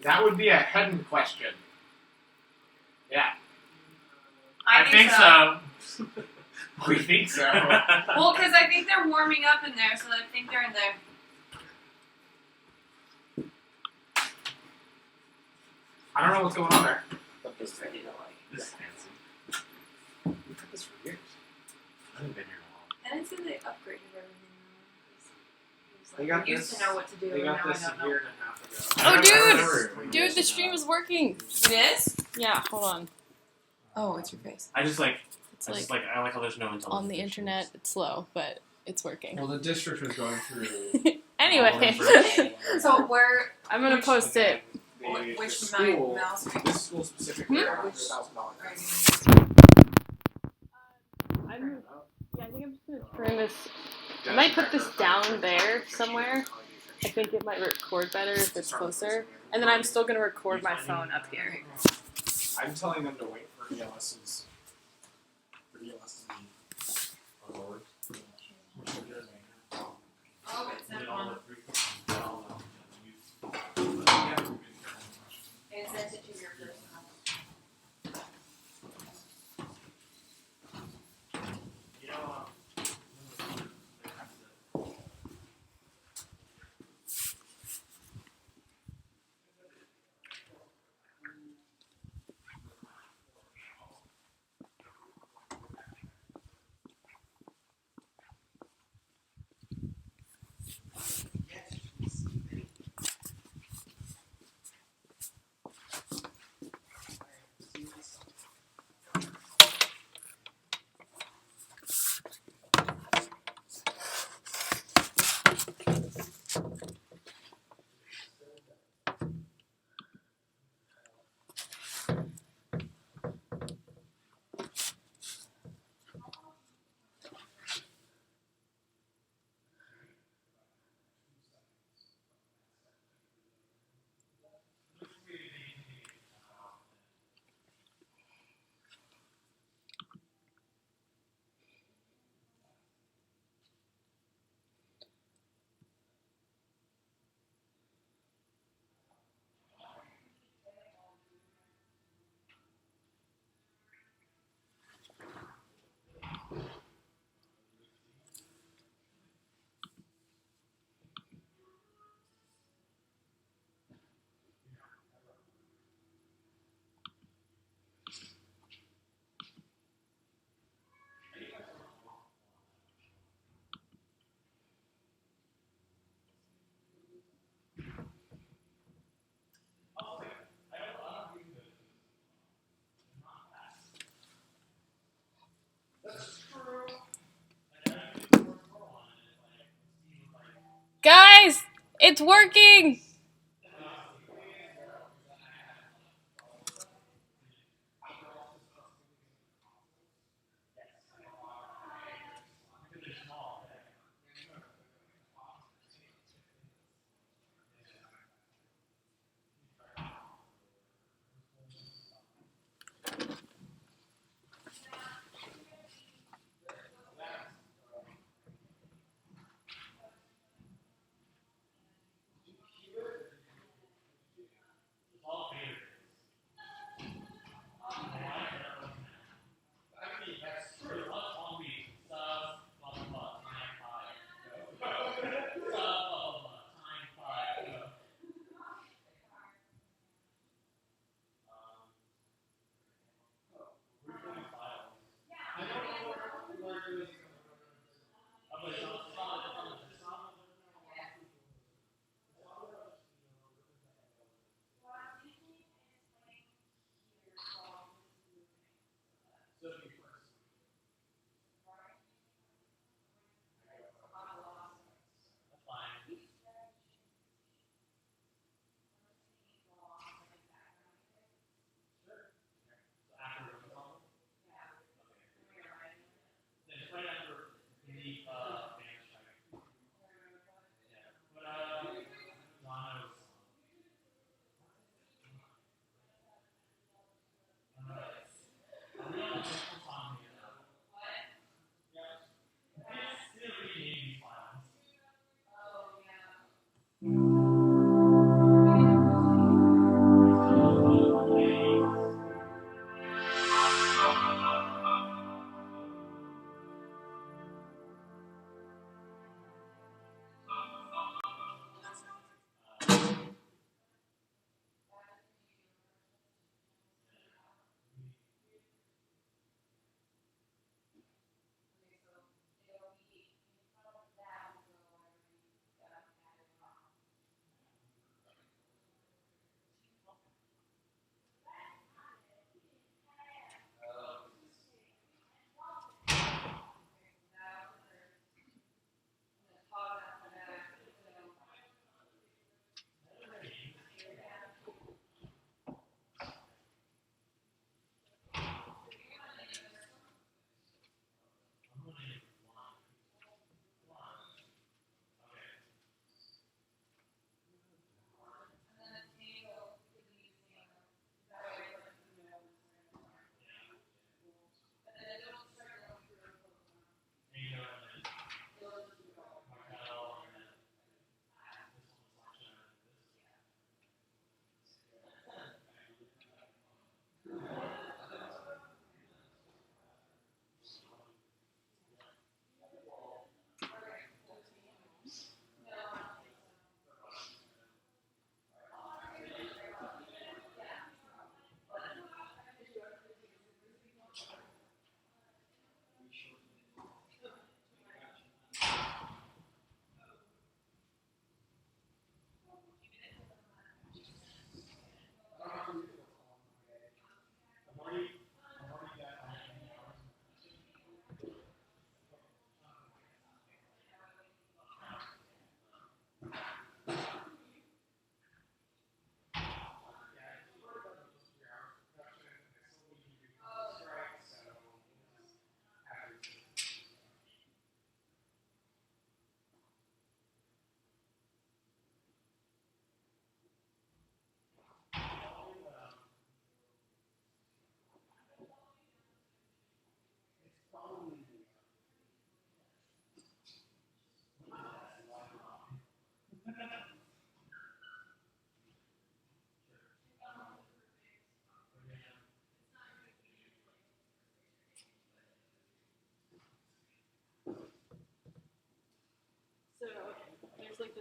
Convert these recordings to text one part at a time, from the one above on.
That would be a hidden question. Yeah. I think so. We think so. Well, because I think they're warming up in there, so I think they're in there. I don't know what's going on there. But this ready to like. This is fancy. We've had this for years. I haven't been here in a while. I didn't see they upgraded everything. They got I used to know what to do, They and got now this I a don't know. year and a half ago. Oh, I remember dude, the stream is working. It is? Yeah, hold on. Oh, it's your face. I just like. It's I like just like. I like how there's no intelligence. on the internet, it's slow, but it's working. Well, the district was going through. Anyway, So where? I'm gonna post it. Which school, mouse? This school specifically, Hmm? $100,000. I think I'm just gonna turn this. I might put this down there somewhere. I think it might record better if it's closer. And then I'm still gonna record my phone up here. I'm telling them to wait for ELS's. For ELS's meeting. Oh, it's that one. It sent it to your personal. Guys, it's working!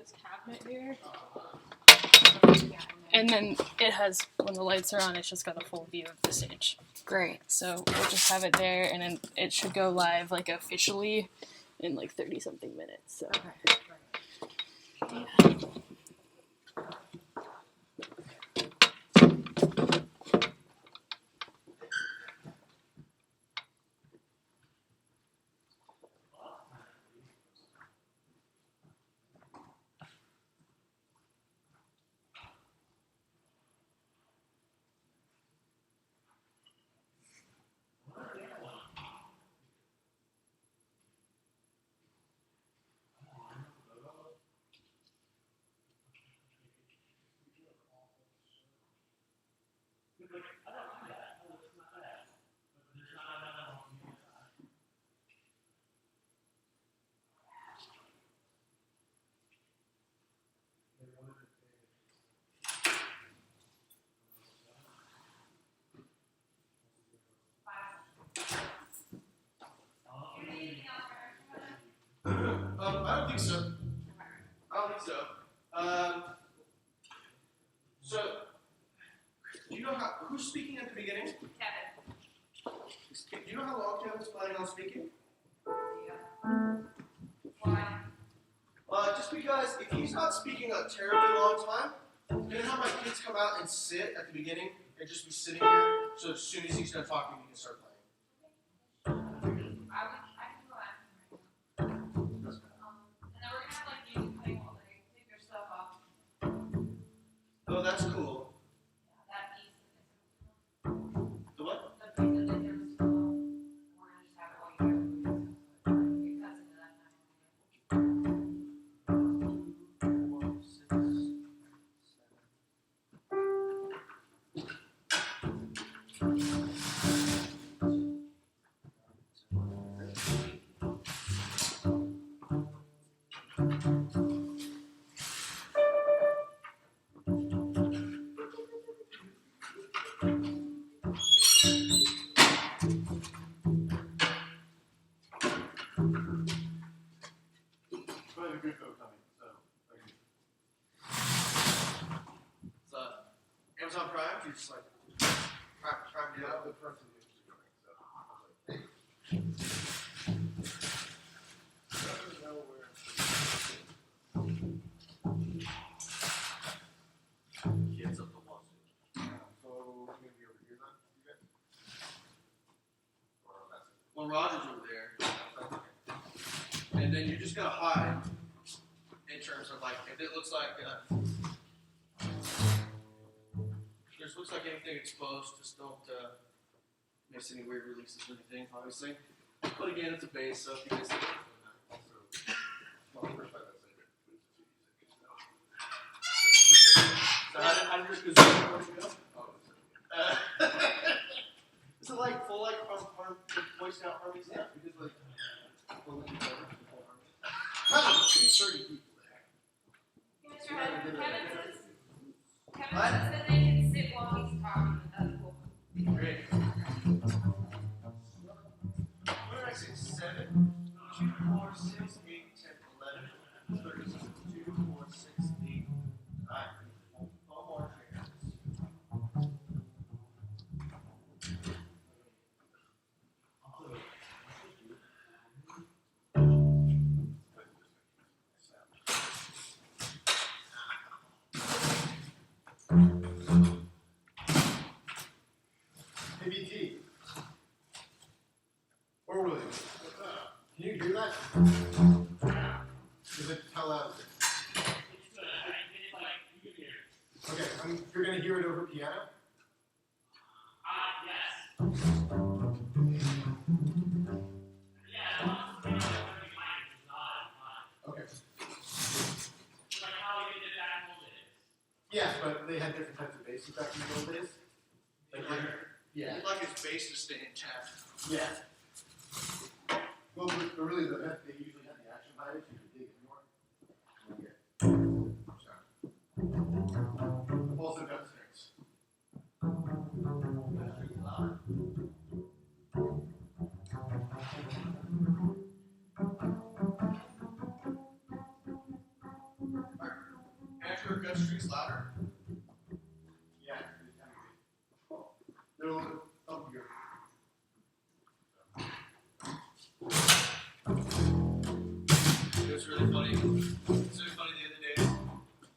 this cabinet here. And then it has, when the lights are on, it's just got a full view of the stage. Great. So we'll just have it there, and then it should go live like officially in like 30 something minutes. So. Okay. Yeah. I don't think so. So, do you know who's speaking at the beginning? Kevin. Do you know how long Kevin's planning on speaking? Why? Just because if he's not speaking a terribly long time, I'm gonna have my kids come out and sit at the beginning and just be sitting here. So as soon as he's done talking, we can start playing. I can go after him right now. And then we're gonna have like music playing all day. Take your stuff off. Oh, that's cool. Yeah, that piece. The what? The piece that there was still. We're gonna just have it all together. It cuts into that time. Amazon Prime, you're just like Prime deal. The person Kids up the lawsuit. So maybe over here then, you guys? Well, Roger's over there, and then you're just gonna hide in terms of like if it looks like this looks like anything exposed, just don't miss any weird releases or anything, obviously. But again, it's a base, so if you guys So how did your kazoo go? Is it like full like Boy Scout Army stuff? Because like full like full army. 30 people there. Mr. Kevin says that they can sit while he's talking. That's cool. Great. What did I say? 7, 2, 4, 6, 8, 10, 11, 13, 2, 4, 6, 8, 9. One more chance. Hey, BT. Or William. Can you do that? Is it how loud is it? Okay, you're gonna hear it over piano? Okay. Yes, but they had different types of basses back in the old days. Yeah. You'd like his bass to stay intact. Yeah. Well, but really, they usually have the action behind it, so you can dig it more. Okay. Also got strings. Alright, really funny. It's really funny the other day.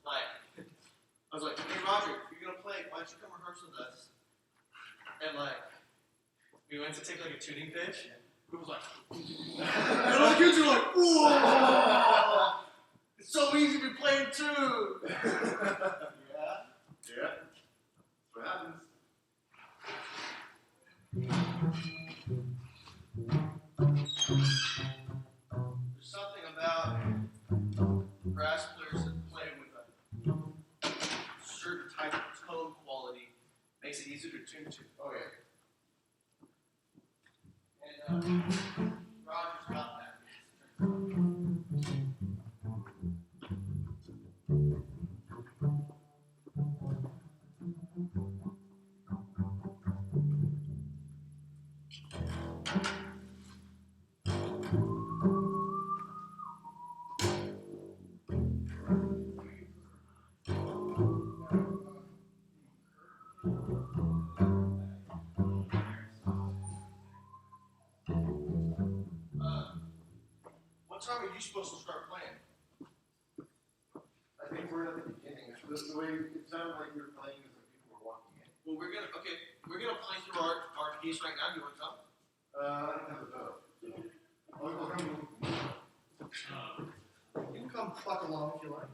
Like, I was like, hey Roger, if you're gonna play, why don't you come rehearse with us? And like, we went to take like a tuning pitch. It was like, and all the kids are like, whoa! It's so easy to play too. Yeah. Yeah. That's what happens. There's something about brass players that play with a certain type of tone quality makes it easier to tune to. Oh yeah. And Roger's got that. What time are you supposed to start playing? I think we're at the beginning. The way it sounded like you were playing is like people were walking in. Well, we're gonna play through our piece right now. You want to come? I don't have a vote. I'll come. You can come pluck along if you like.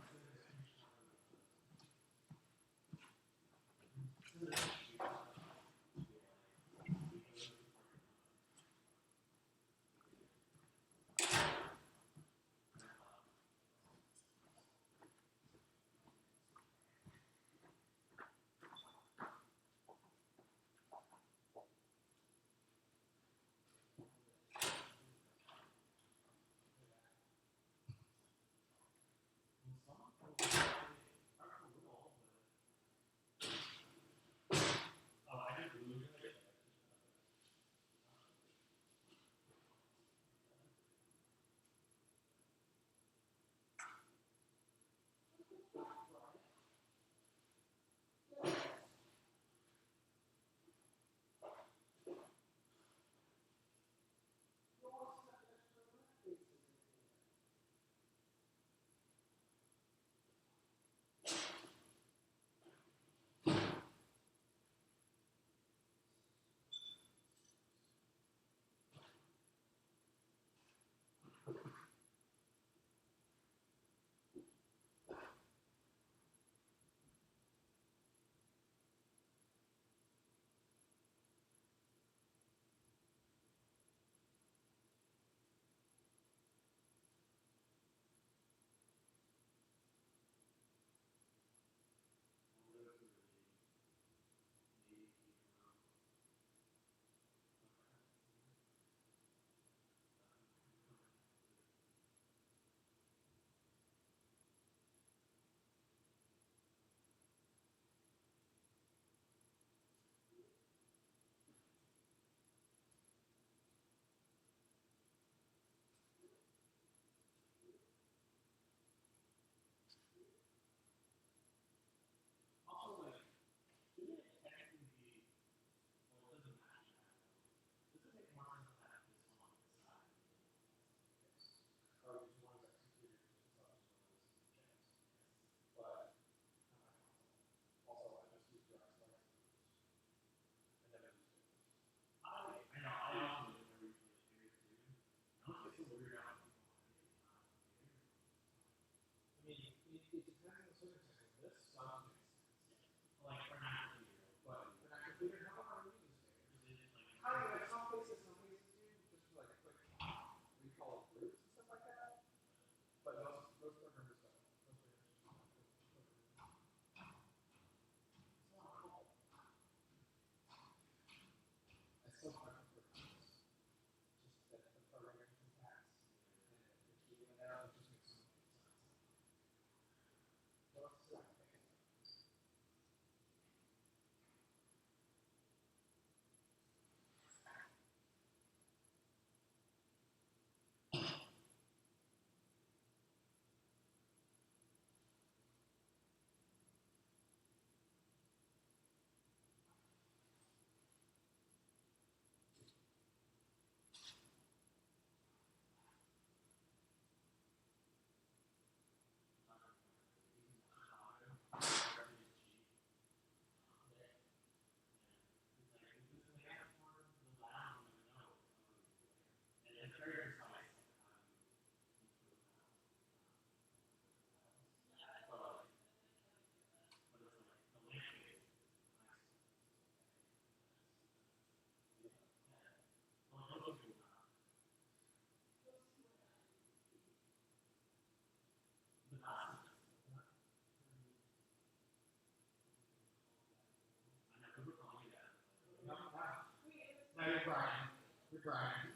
you're crying. You're crying.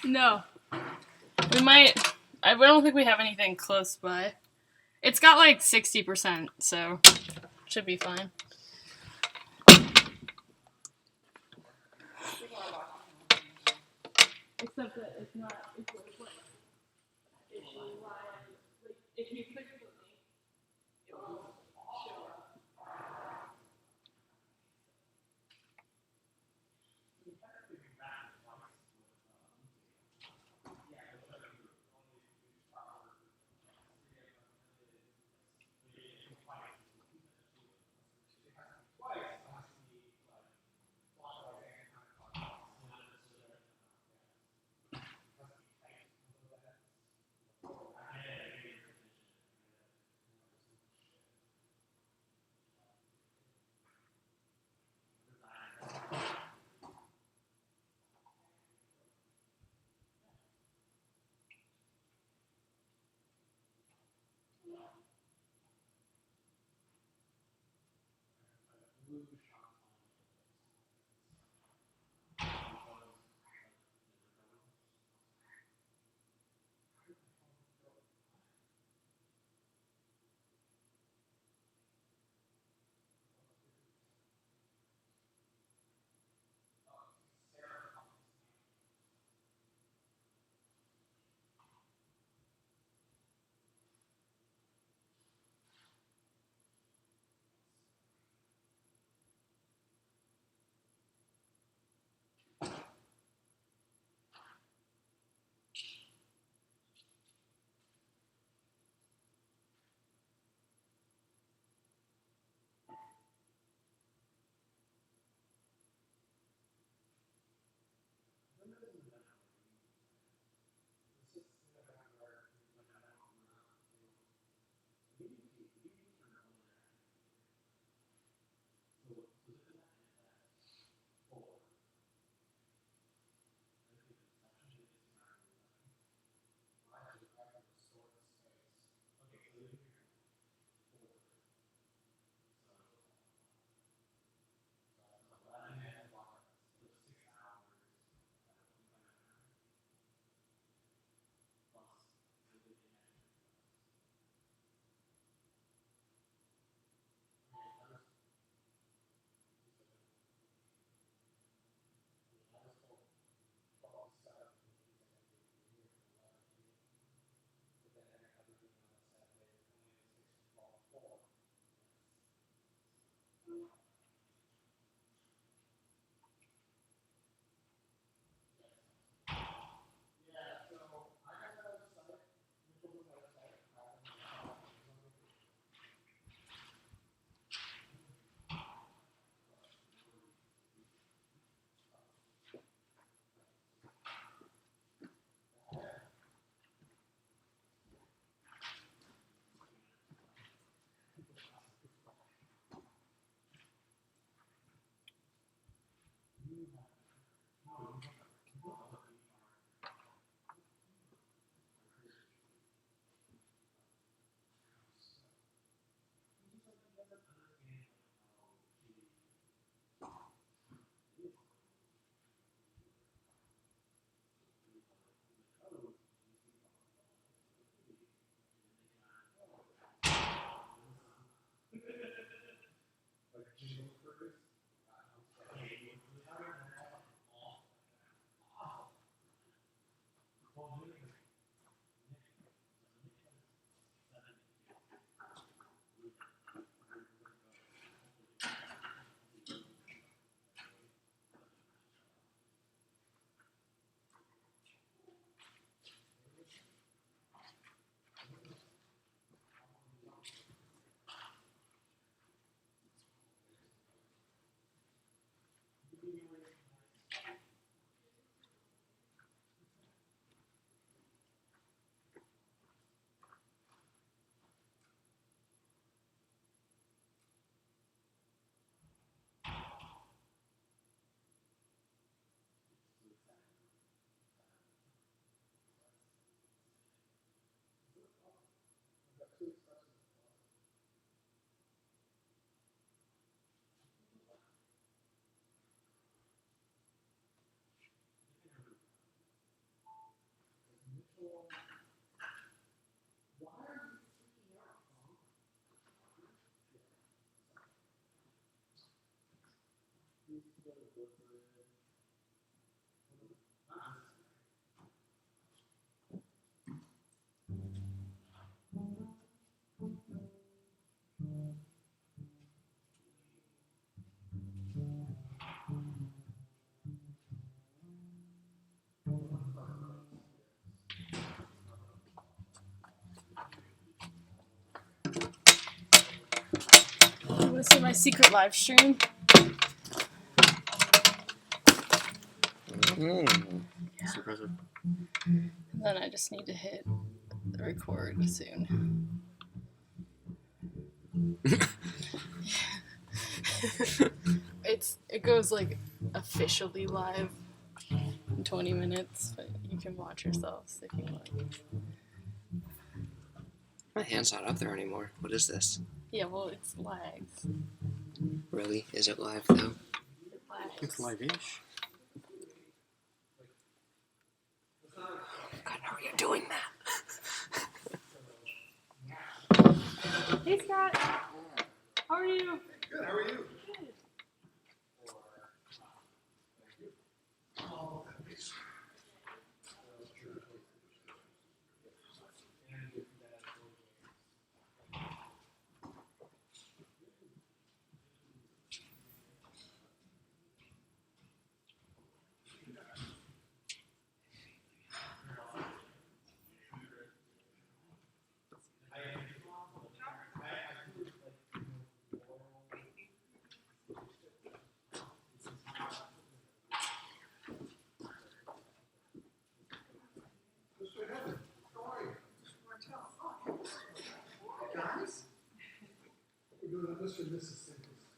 No. We might. I don't think we have anything close by. It's got like 60%, so should be fine. Except that it's not. It's like if you if you click the link, it will show up. You want to see my secret live stream? That's impressive. And then I just need to hit the record soon. It goes like officially live in 20 minutes, but you can watch yourselves if you want. My hand's not up there anymore. What is this? Yeah, well, it's lags. Really? Is it live though? It lags. It's live-ish. God, how are you doing that? Hey, Scott. How are you? Good, how are you?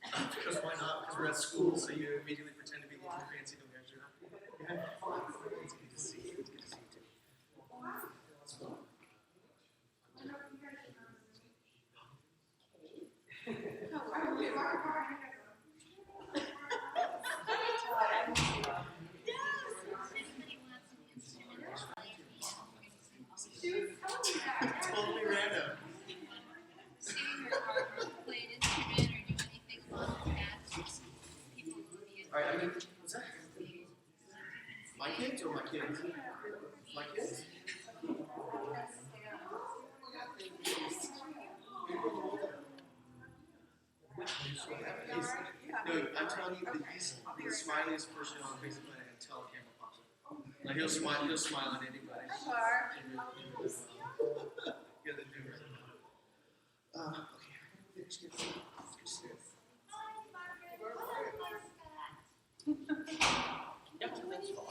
Because why not? Because we're at school, so you immediately pretend to be a little more fancy than we actually are. It's good to see you. It's good to see you too. Totally random. Alright, I mean, what's that? My kids or my kids? My kids? No, I'm telling you that he's the smiliest person on the face of the planet until a camera pops up. Like he'll smile at anybody. Yeah, they do. Okay, finish this. Yep, that's fine.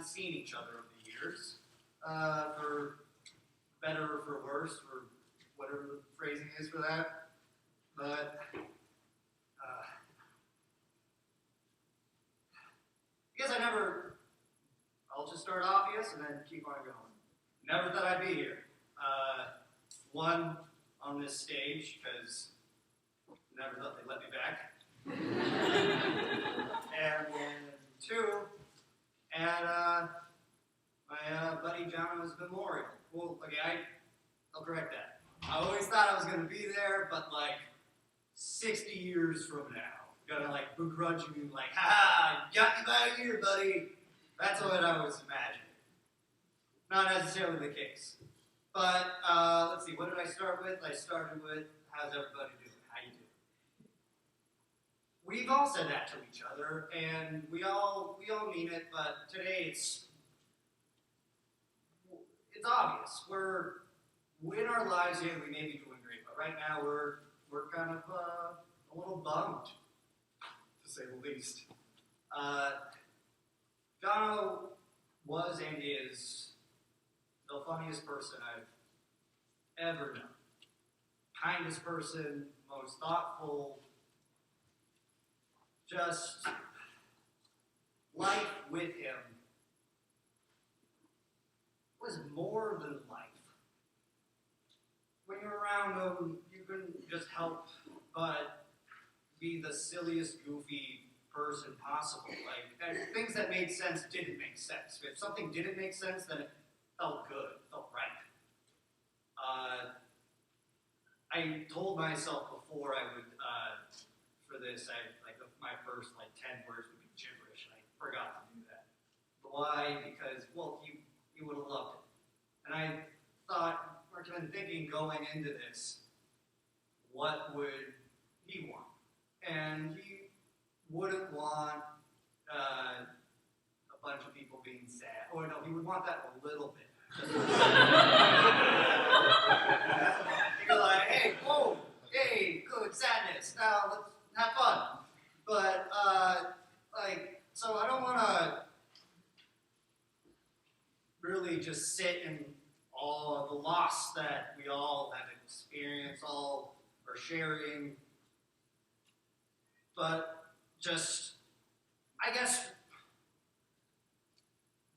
haven't seen each other over the years, for better or for worse, or whatever the phrasing is for that. But I guess I'll just start obvious and then keep on going. Never thought I'd be here. One, on this stage, because never thought they'd let me back. And then two, at my buddy Jono's memorial. Well, okay, I'll correct that. I always thought I was going to be there, but like 60 years from now. Gonna like begrudgingly like, ha, got you by here, buddy. That's what I was imagining. Not necessarily the case. But let's see, what did I start with? I started with, how's everybody doing? How you doing? We've all said that to each other, and we all mean it, but today it's obvious. We're in our lives here, we may be doing great, but right now we're kind of a little bummed, to say the least. Jono was and is the funniest person I've ever known. Kindest person, most thoughtful, just life with him was more than life. When you're around him, you can just help but be the silliest, goofy person possible. Like, and things that made sense didn't make sense. If something didn't make sense, then it felt good, felt right. I told myself before I would, for this, my first 10 words would be gibberish, and I forgot to do that. Why? Because, well, you would have loved it. And I thought, or been thinking going into this, what would he want? And he wouldn't want a bunch of people being sad. Or no, he would want that a little bit. You're like, hey, whoa, hey, good, sadness. Now let's have fun. But so I don't want to really just sit in all of the loss that we all have experienced, all are sharing. But just, I guess,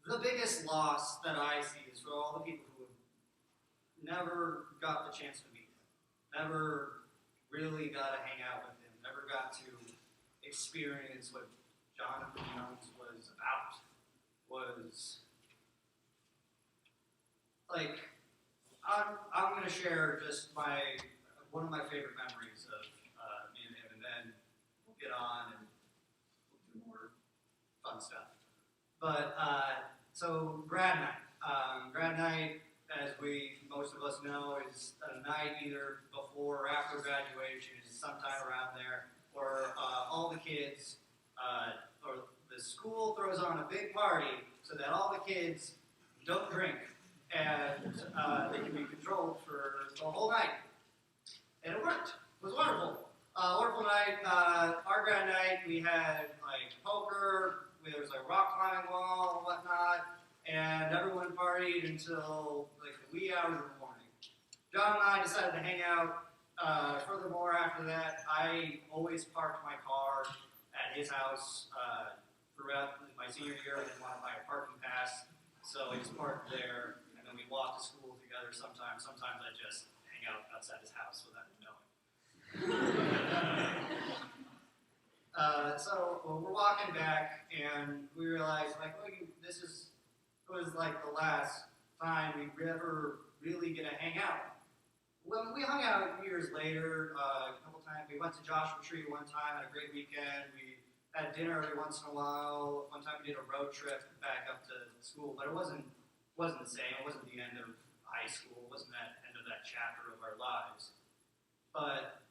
the biggest loss that I see is for all the people who have never got the chance to meet him, never really got to hang out with him, never got to experience what Jonathan Jones was about, was like, I'm going to share just one of my favorite memories of me and him, and then we'll get on and we'll do more fun stuff. But, so grad night. Grad night, as most of us know, is a night either before or after graduation, sometime around there, where all the kids, or the school throws on a big party so that all the kids don't drink, and they can be controlled for the whole night. And it worked. It was wonderful. Wonderful night. Our grad night, we had poker, there was a rock climbing wall and whatnot, and everyone partied until the wee hours of the morning. John and I decided to hang out. Furthermore, after that, I always parked my car at his house throughout my senior year. I didn't want to buy a parking pass, so I just parked there, and then we walked to school together sometimes. Sometimes I just hang out outside his house without him knowing. So we're walking back, and we realized, it was the last time we ever really get to hang out. When we hung out years later, a couple times, we went to Joshua Tree one time, had a great weekend. We had dinner every once in a while. One time we did a road trip back up to school, but it wasn't the same. It wasn't the end of high school. It wasn't that end of that chapter of our lives. But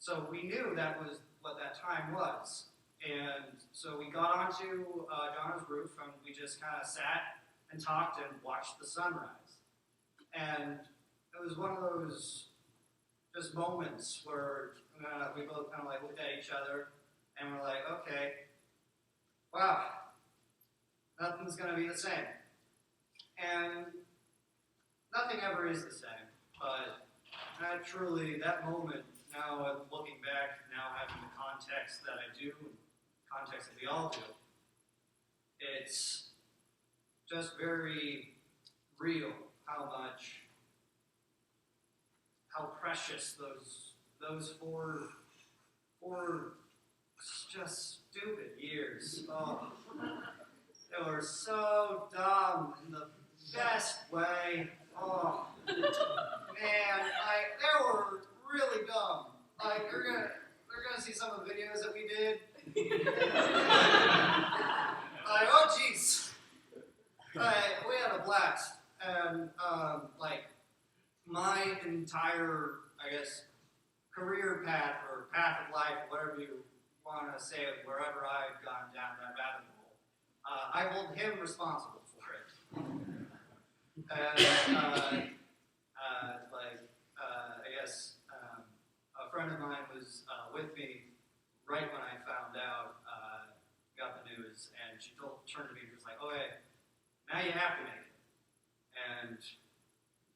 so we knew that was what that time was. And so we got onto Jono's roof, and we just kind of sat and talked and watched the sunrise. And it was one of those just moments where we both kind of looked at each other, and we're like, okay, wow, nothing's going to be the same. And nothing ever is the same. But truly, that moment, now looking back, now having the context that I do, context that we all do, it's just very real how precious those four just stupid years. Oh, they were so dumb in the best way. Oh man, they were really dumb. Like they're gonna see some of the videos that we did. Like, oh jeez. We had a blast, and like my entire, I guess, career path or path of life, whatever you want to say, wherever I've gone down that rabbit hole, I hold him responsible for it. And I guess a friend of mine was with me right when I found out, got the news, and she turned to me and was like, "Oh, hey, now you have to make it." And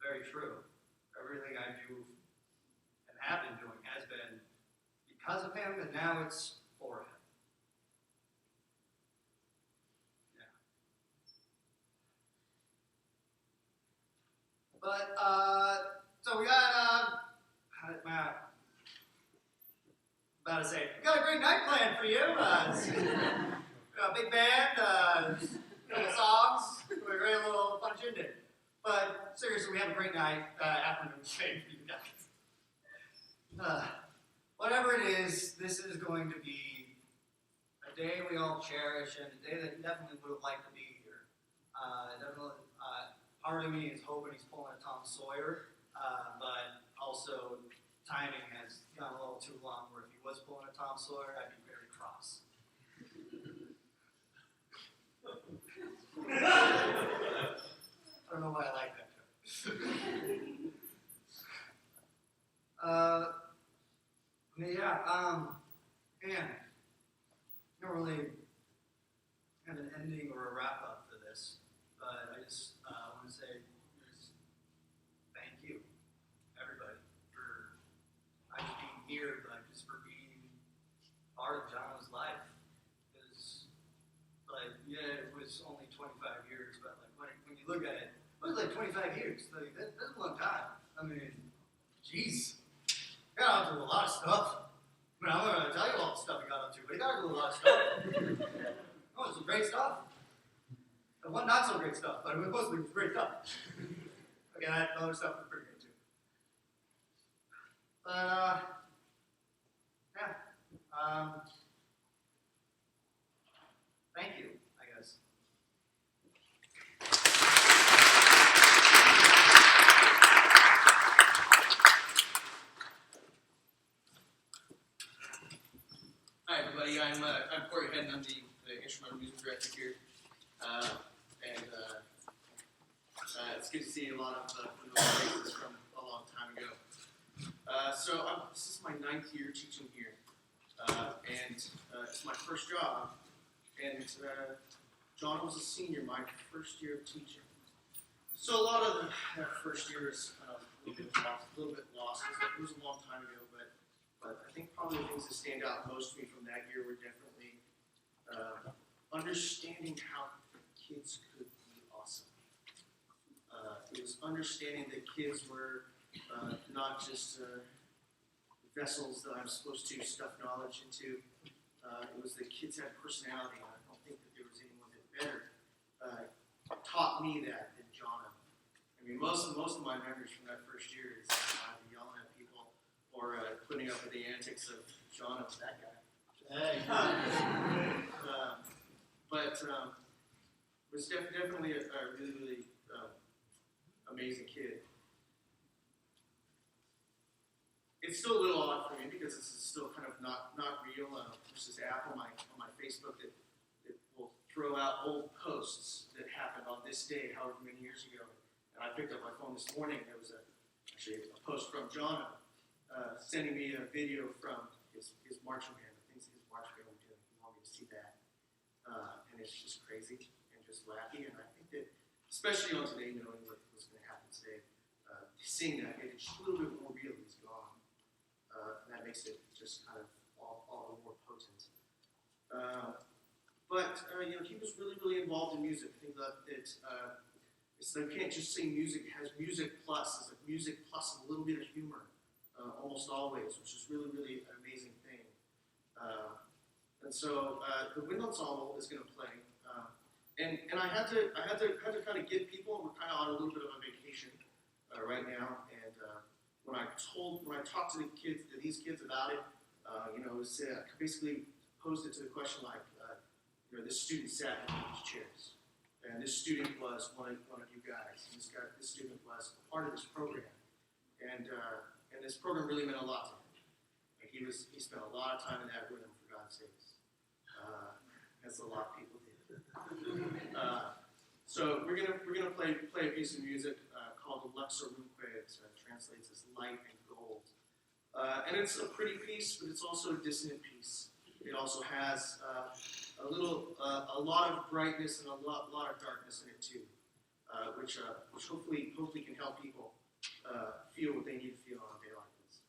very true. Everything I do and have been doing has been because of him, and now it's for him. Yeah. But so we got about to say, we got a great night planned for you. We got a big band, couple songs, a great little fun shindig. But seriously, we have a great night, afternoon shade for you guys. Whatever it is, this is going to be a day we all cherish and a day that definitely would have liked to be here. Part of me is hoping he's pulling a Tom Sawyer, but also timing has gone a little too long where if he was pulling a Tom Sawyer, I'd be very cross. I don't know why I like that joke. Man, I don't really have an ending or a wrap up for this, but I just want to say thank you, everybody, for not just being here, but just for being part of Jono's life. Because, like, yeah, it was only 25 years, but like when you look at it, it was like 25 years. Like that's a long time. I mean, jeez, got up to a lot of stuff. I mean, I'm not gonna tell you all the stuff he got up to, but he got up to a lot of stuff. Oh, some great stuff. And one not so great stuff, but mostly it was great stuff. Okay, that other stuff was pretty good too. Thank you, I guess. Hi everybody, I'm Corey Hedden. I'm the instrumental music director here, it's good to see a lot of familiar faces from a long time ago. This is my 9th year teaching here, it's my first job. And John was a senior my first year of teaching. So a lot of that first year is a little bit lost. It was a long time ago, but I think probably the things that stand out most to me from that year were definitely understanding how kids could be awesome. It was understanding that kids were not just vessels that I'm supposed to stuff knowledge into. It was that kids had personality, and I don't think that there was anyone that better taught me that than Jonna. I mean, most of my memories from that first year is either yelling at people or putting up with the antics of Jonna, that guy. Hey. Was definitely a really, really amazing kid. It's still a little odd for me because this is still kind of not real. There's this app on my Facebook that will throw out old posts that happened on this day, however many years ago. And I picked up my phone this morning. There was actually a post from Jonna sending me a video from his marching band, the things his marching band was doing. He wanted me to see that, and it's just crazy and just wacky, and I think that, especially on today, knowing what was going to happen today, seeing that made it just a little bit more real. He's gone, and that makes it just kind of all the more potent. But he was really, really involved in music. I think that it's you can't just say music has music plus. It's like music plus a little bit of humor, almost always, which is really, really an amazing thing. And so the wind ensemble is going to play, and I had to kind of get people. We're kind of on a little bit of a vacation right now, and when I talked to these kids about it, it was basically posed it to the question like, this student sat in these chairs, and this student was one of you guys. And this student was a part of this program, and this program really meant a lot to him. Like he spent a lot of time in that room, for God's sakes, as a lot of people did. So we're gonna play a piece of music called Luxor Ruque. It translates as light and gold, and it's a pretty piece, but it's also a dissonant piece. It also has a lot of brightness and a lot of darkness in it too, which hopefully can help people feel what they need to feel on a day like this.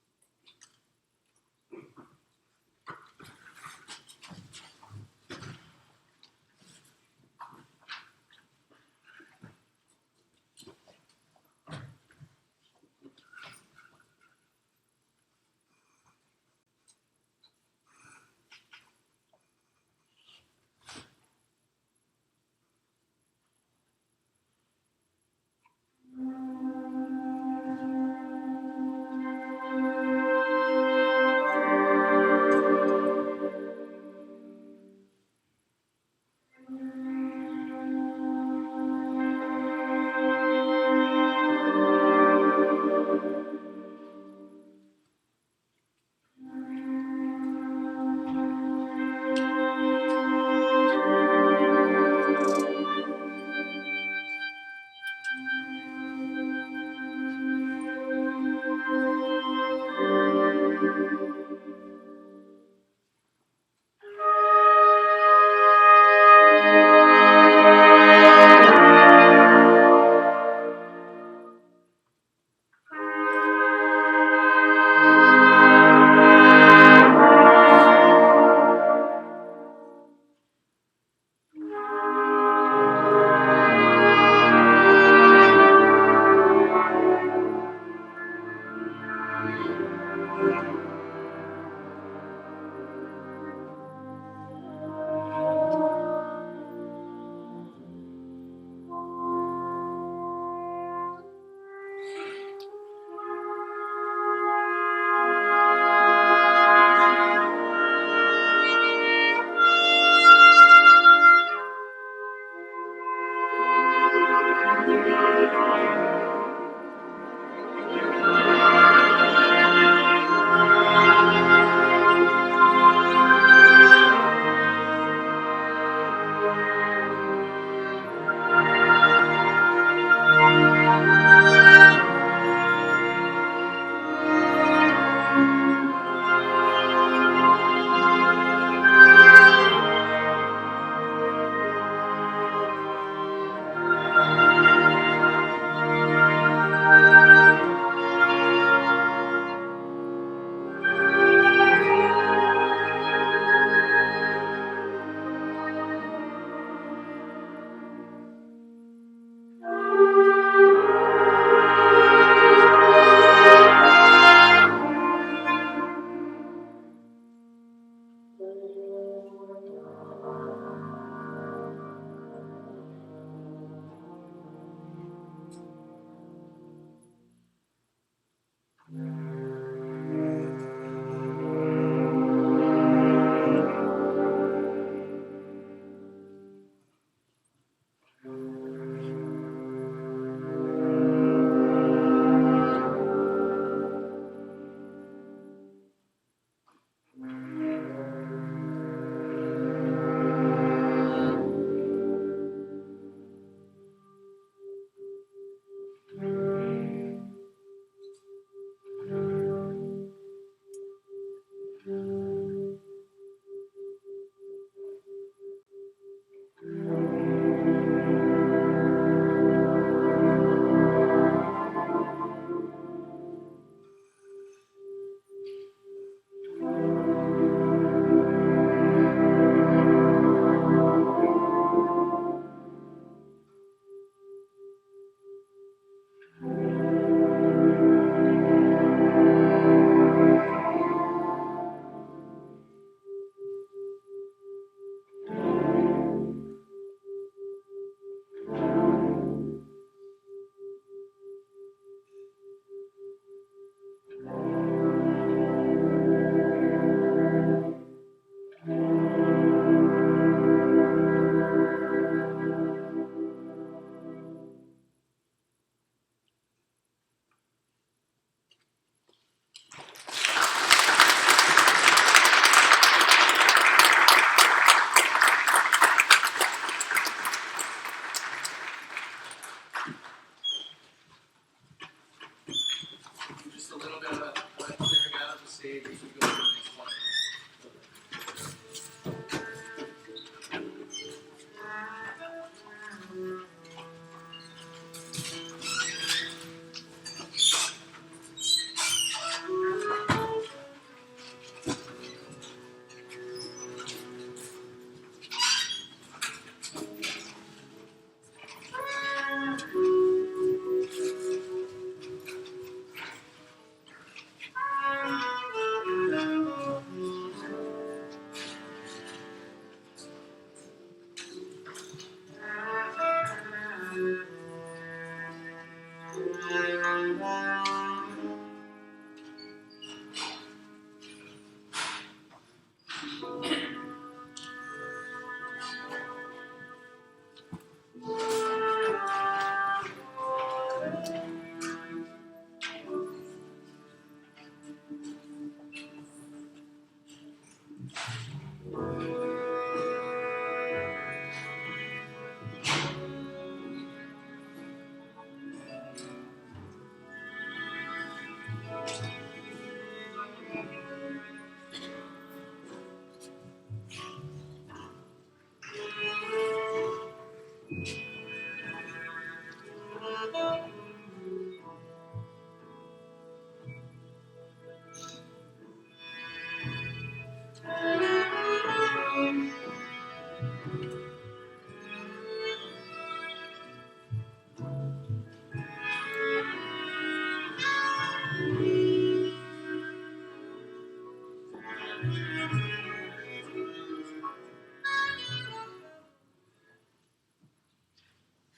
behaviors would go to the next one.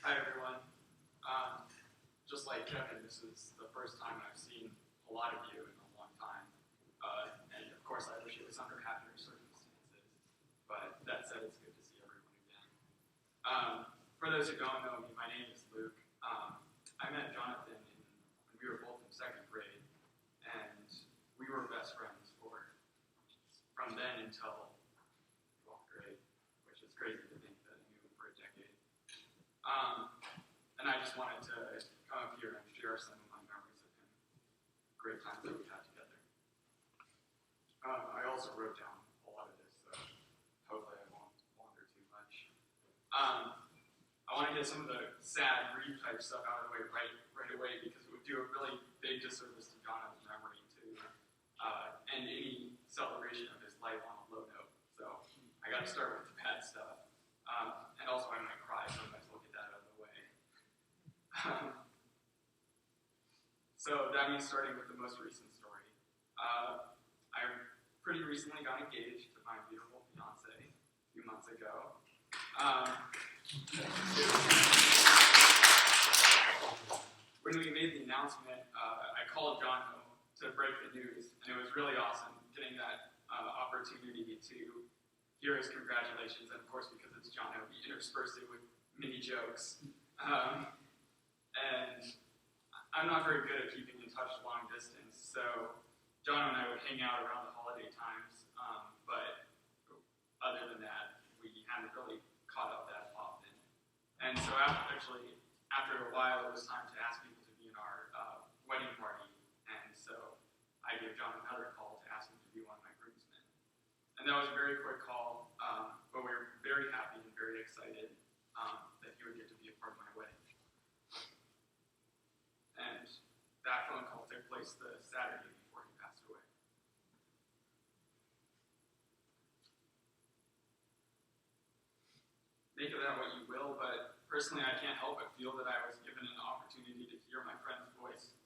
Hi everyone. Just like Kevin, this is the first time I've seen a lot of you in a long time. And of course I wish it was under happier circumstances. But that said, it's good to see everyone again. For those who don't know me, my name is Luke. I met Jonathan when we were both in second grade, and we were best friends from then until 12th grade, which is crazy to think that I knew him for a decade. And I just wanted to come up here and share some of my memories of him. Great times that we had together. I also wrote down a lot of this, so hopefully I won't wander too much. I want to get some of the sad, grief type stuff out of the way right away because it would do a really big disservice to Jonathan's memory to end any celebration of his life on a low note. So I got to start with the bad stuff. And also I might cry, so I might as well get that out of the way. So that means starting with the most recent story. I pretty recently got engaged to my beautiful fiance a few months ago. When we made the announcement, I called John home to break the news, and it was really awesome getting that opportunity to hear his congratulations, and of course, because it's John, we interspersed it with mini jokes. And I'm not very good at keeping in touch long distance, so John and I would hang out around the holiday times, but other than that, we hadn't really caught up that often. And so after a while, it was time to ask people to be in our wedding party, and so I gave John another call to ask him to be one of my groomsmen. And that was a very quick call, but we were very happy and very excited that he would get to be a part of my wedding. And that phone call took place the Saturday before he passed away. Make of that what you will, but personally I can't help but feel that I was given an opportunity to hear my friend's voice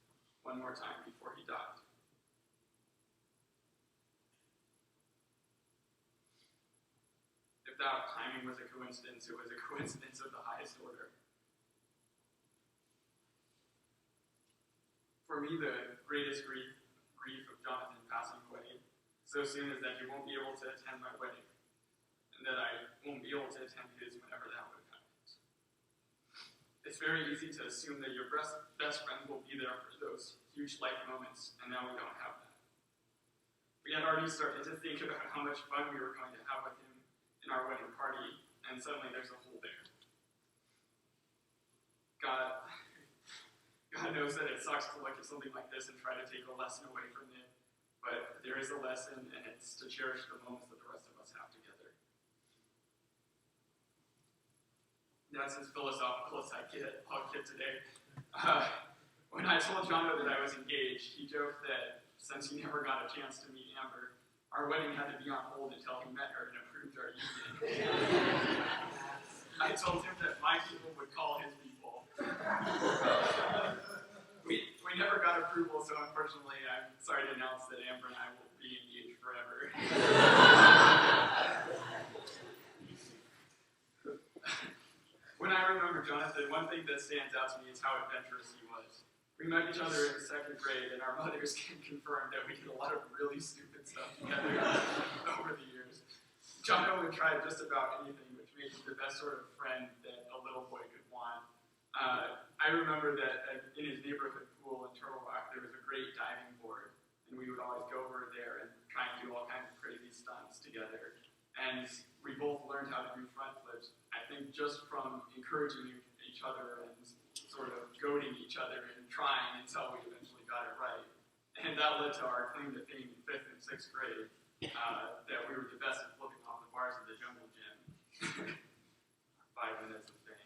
one more time before he died. If that timing was a coincidence, it was a coincidence of the highest order. For me, the greatest grief of Jonathan passing away so soon is that he won't be able to attend my wedding, and that I won't be able to attend his whenever that would have happened. It's very easy to assume that your best friend will be there for those huge life moments, and now we don't have that. We had already started to think about how much fun we were going to have with him in our wedding party, and suddenly there's a hole there. God knows that it sucks to look at something like this and try to take a lesson away from it, But there is a lesson, and it's to cherish the moments that the rest of us have together. That's as philosophical as I'll get today. When I told Jono that I was engaged, he joked that since he never got a chance to meet Amber, our wedding had to be on hold until he met her and approved our union. I told him that my people would call his people. We never got approval, so unfortunately, I'm sorry to announce that Amber and I will be engaged forever. When I remember Jonathan, one thing that stands out to me is how adventurous he was. We met each other in second grade, and our mothers can confirm that we did a lot of really stupid stuff together over the years. Jono would try just about anything, which made him the best sort of friend that a little boy could want. I remember that in his neighborhood pool in Turtle Rock, there was a great diving board, and we would always go over there and try and do all kinds of crazy stunts together. And we both learned how to do front flips, I think just from encouraging each other and sort of goading each other and trying until we eventually got it right. And that led to our claim to fame in 5th and 6th grade, that we were the best at flipping off the bars of the jungle gym. 5 minutes of fame.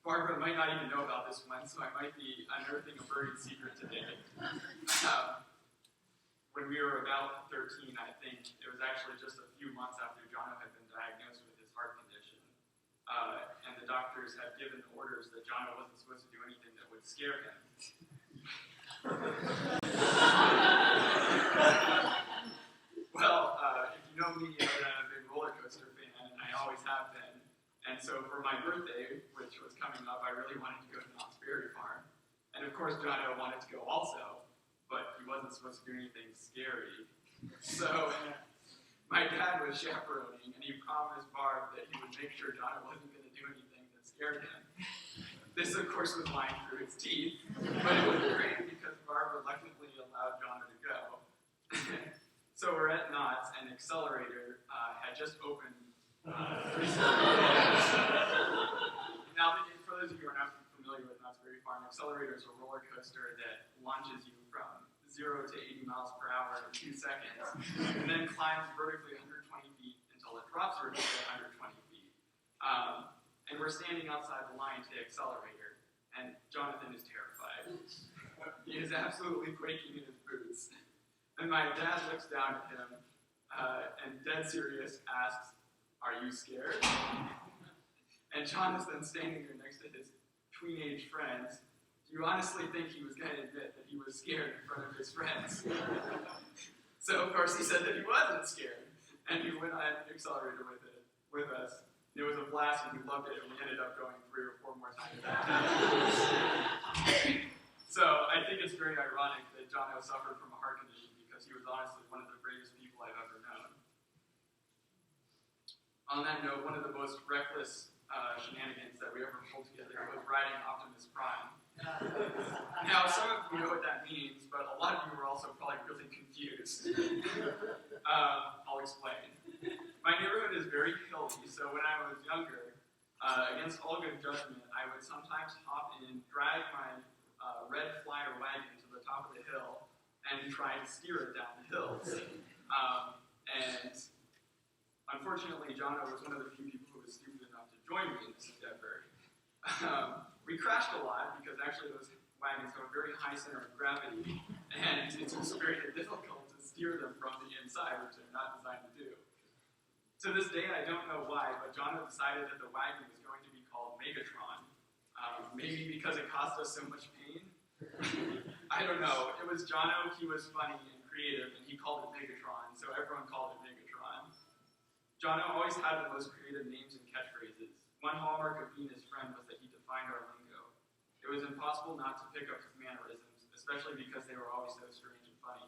Barbara might not even know about this one, so I might be unearthing a buried secret today. When we were about 13, I think, it was actually just a few months after Jono had been diagnosed with his heart condition. And the doctors had given orders that Jono wasn't supposed to do anything that would scare him. Well, if you know me, I'm a big roller coaster fan, and I always have been. And so for my birthday, which was coming up, I really wanted to go to Knott's Berry Farm. And of course, Jono wanted to go also, but he wasn't supposed to do anything scary. So my dad was chaperoning, and he promised Barb that he would make sure Jono wasn't going to do anything that scared him. This, of course, was lying through his teeth, but it was great because Barb reluctantly allowed Jono to go. So we're at Knott's, and Accelerator had just opened Now, for those of you who are not familiar with Knott's Berry Farm, Accelerator is a roller coaster that launches you from 0 to 80 miles per hour in 2 seconds, and then climbs vertically 120 feet until it drops vertically 120 feet. And we're standing outside the line to Accelerator, and Jonathan is terrified. He is absolutely quaking in his boots. And my dad looks down at him, and dead serious asks, "Are you scared?" And John is then standing there next to his tween-age friends. Do you honestly think he was going to admit that he was scared in front of his friends? So, of course, he said that he wasn't scared. And he went on Accelerator with us. It was a blast, and we loved it, and we ended up going 3 or 4 more times that day. So, I think it's very ironic that Jono suffered from a heart condition because he was honestly one of the bravest people I've ever known. On that note, one of the most reckless shenanigans that we ever pulled together was riding Optimus Prime. Now, some of you know what that means, but a lot of you were also probably really confused. I'll explain. My neighborhood is very hilly, so when I was younger, against all good judgment, I would sometimes hop in, drag my red flyer wagon to the top of the hill, and try and steer it down the hills. And unfortunately, Jono was one of the few people who was stupid enough to join me in this endeavor. We crashed a lot because actually those wagons have a very high center of gravity, and it's just very difficult to steer them from the inside, which they're not designed to do. To this day, I don't know why, but Jono decided that the wagon was going to be called Megatron. Maybe because it caused us so much pain? I don't know. It was Jono, he was funny and creative, and he called it Megatron, so everyone called it Megatron. Jono always had the most creative names and catchphrases. One hallmark of being his friend was that he defined our lingo. It was impossible not to pick up his mannerisms, especially because they were always so strange and funny.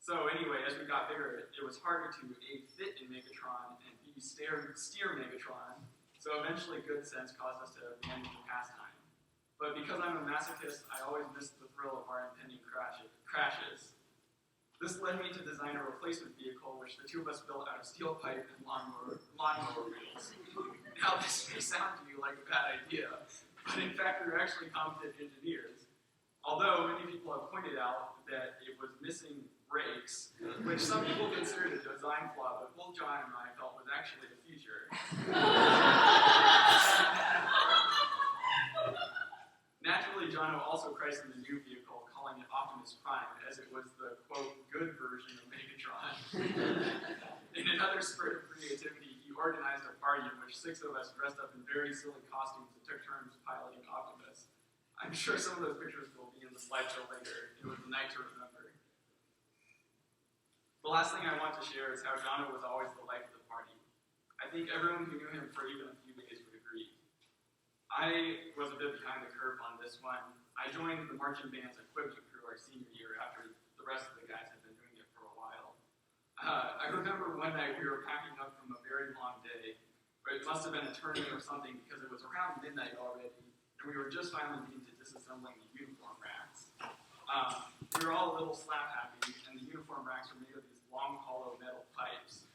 So anyway, as we got bigger, it was harder to A, fit in Megatron, and B, steer Megatron, so eventually good sense caused us to abandon the pastime. But because I'm a masochist, I always missed the thrill of our impending crashes. This led me to design a replacement vehicle, which the two of us built out of steel pipe and lawnmower wheels. Now, this may sound to you like a bad idea, but in fact, we were actually competent engineers. Although many people have pointed out that it was missing brakes, which some people considered a design flaw, but both John and I felt was actually a feature. Naturally, Jono also christened the new vehicle, calling it Optimus Prime, as it was the, quote, good version of Megatron. In another spurt of creativity, he organized a party in which 6 of us dressed up in very silly costumes and took turns piloting Optimus. I'm sure some of those pictures will be in the slideshow later. It was a night to remember. The last thing I want to share is how Jono was always the life of the party. I think everyone who knew him for even a few days would agree. I was a bit behind the curve on this one. I joined the marching band's equipment crew our senior year after the rest of the guys had been doing it for a while. I remember one night we were packing up from a very long day, but it must have been a tournament or something because it was around midnight already, and we were just finally into disassembling the uniform racks. We were all a little slap happy, and the uniform racks were made of these long, hollow metal pipes.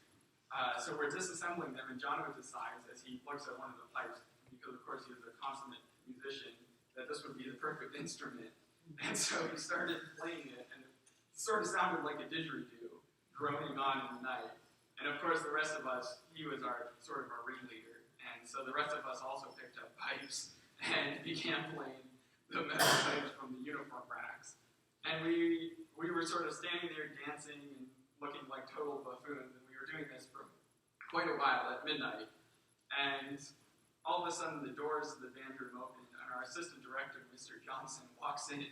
So we're disassembling them, and Jono decides, as he looks at one of the pipes, because of course he is a consummate musician, that this would be the perfect instrument. And so he started playing it, and it sort of sounded like a didgeridoo, droning on in the night. And of course the rest of us, he was our ringleader, and so the rest of us also picked up pipes and began playing the metal pipes from the uniform racks. And we were sort of standing there dancing and looking like total buffoons, and we were doing this for quite a while at midnight. And all of a sudden, the doors of the band room opened, and our assistant director, Mr. Johnson, walks in.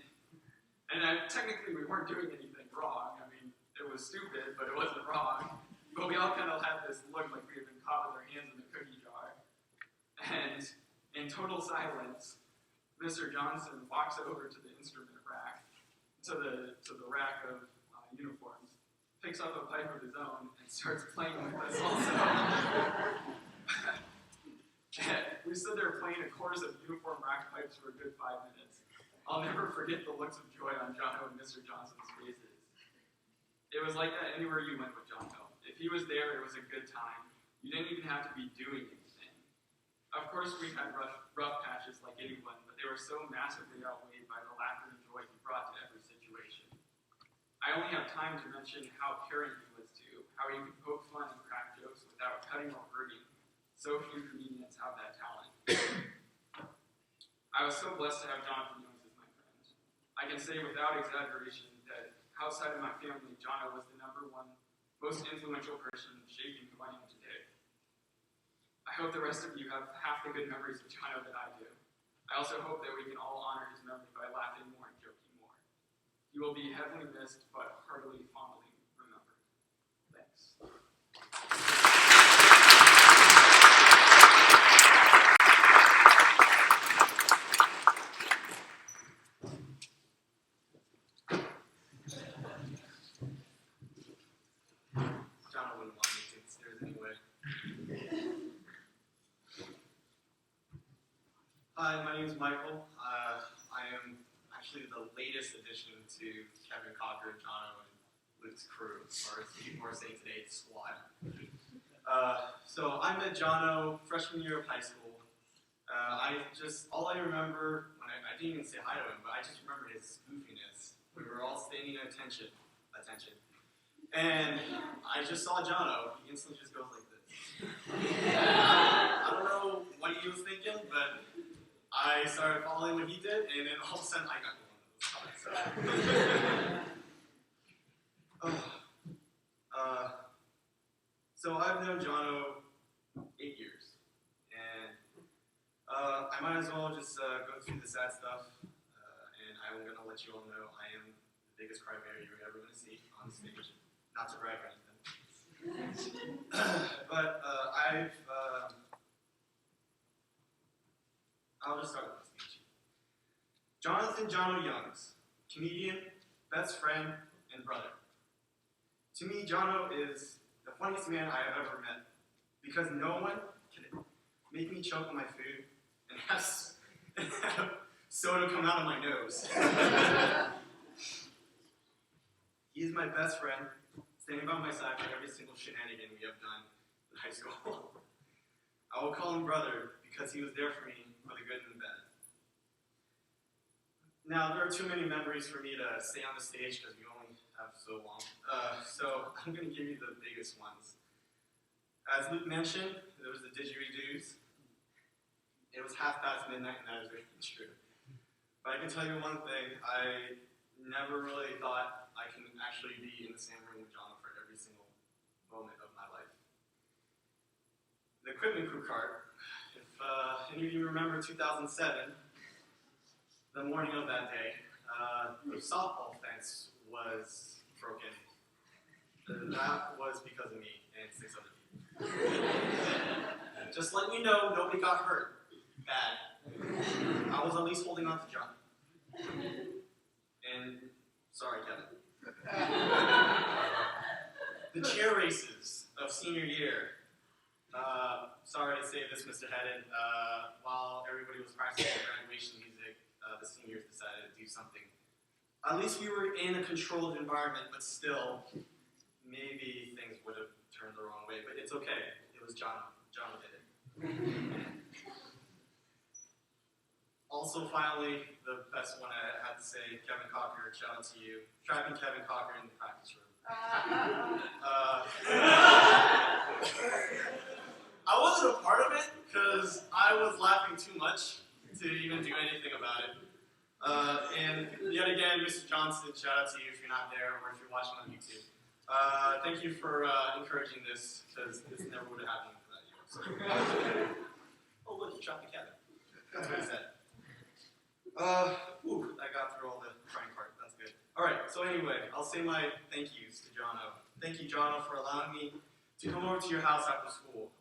And technically, we weren't doing anything wrong. I mean, it was stupid, but it wasn't wrong. But we all kind of had this look like we had been caught with our hands in the cookie jar. And in total silence, Mr. Johnson walks over to the instrument rack, to the rack of uniforms, picks up a pipe of his own, and starts playing with us also. We stood there playing a chorus of uniform rack pipes for a good 5 minutes. I'll never forget the looks of joy on Jono and Mr. Johnson's faces. It was like that anywhere you went with Jono. If he was there, it was a good time. You didn't even have to be doing anything. Of course, we had rough patches like anyone, but they were so massively outweighed by the laughter and joy he brought to every situation. I only have time to mention how caring he was too, how he could poke fun and crack jokes without cutting or hurting. So few comedians have that talent. I was so blessed to have Jonathan Jones as my friend. I can say without exaggeration that outside of my family, Jono was the #1 most influential person shaping who I am today. I hope the rest of you have half the good memories of Jono that I do. I also hope that we can all honor his memory by laughing more and joking more. He will be heavily missed, but heartily, fondly remembered. Thanks. Hi, my name is Michael. I am actually the latest addition to Kevin Cocker, Jono, and Luke's crew, or as people are saying today, squad. So I met Jono freshman year of high school. All I remember, I didn't even say hi to him, but I just remember his goofiness. We were all standing at attention. And I just saw Jono. He instantly just goes like this. I don't know what he was thinking, but I started following what he did, and then all of a sudden I got one of those spots. So I've known Jono 8 years, and I might as well just go through the sad stuff, and I'm going to let you all know I am the biggest crybaby you're ever going to see on stage. Not to brag or anything. But I'll just start with the speech. Jonathan Jono Youngs, comedian, best friend, and brother. To me, Jono is the funniest man I have ever met, because no one can make me choke on my food and have soda come out of my nose. He is my best friend, standing by my side for every single shenanigan we have done in high school. I will call him brother because he was there for me for the good and the bad. Now, there are too many memories for me to stay on the stage because we only have so long. So I'm going to give you the biggest ones. As Luke mentioned, there was the didgeridoos. It was midnight, and that is very true. But I can tell you one thing, I never really thought I can actually be in the same room with John for every single moment of my life. The equipment crew cart, if any of you remember 2007, the morning of that day, the softball fence was broken. That was because of me and 6 other people. Just letting you know, nobody got hurt. Bad. I was at least holding on to John. And sorry, Kevin. The chair races of senior year. Sorry to say this, Mr. Hedden. While everybody was practicing graduation music, the seniors decided to do something. At least we were in a controlled environment, but still, maybe things would have turned the wrong way. But it's okay. It was John. John did it. Also, finally, the best one I have to say, Kevin Cocker, shout out to you. Trapping Kevin Cocker in the practice room. I wasn't a part of it because I was laughing too much to even do anything about it. And yet again, Mr. Johnson, shout out to you if you're not there or if you're watching on YouTube. Thank you for encouraging this because this never would have happened without you. So. Oh, look, you dropped the cat. That's what I said. I got through all the crying part. That's good. All right. So anyway, I'll say my thank yous to Jono. Thank you, Jono, for allowing me to come over to your house after school.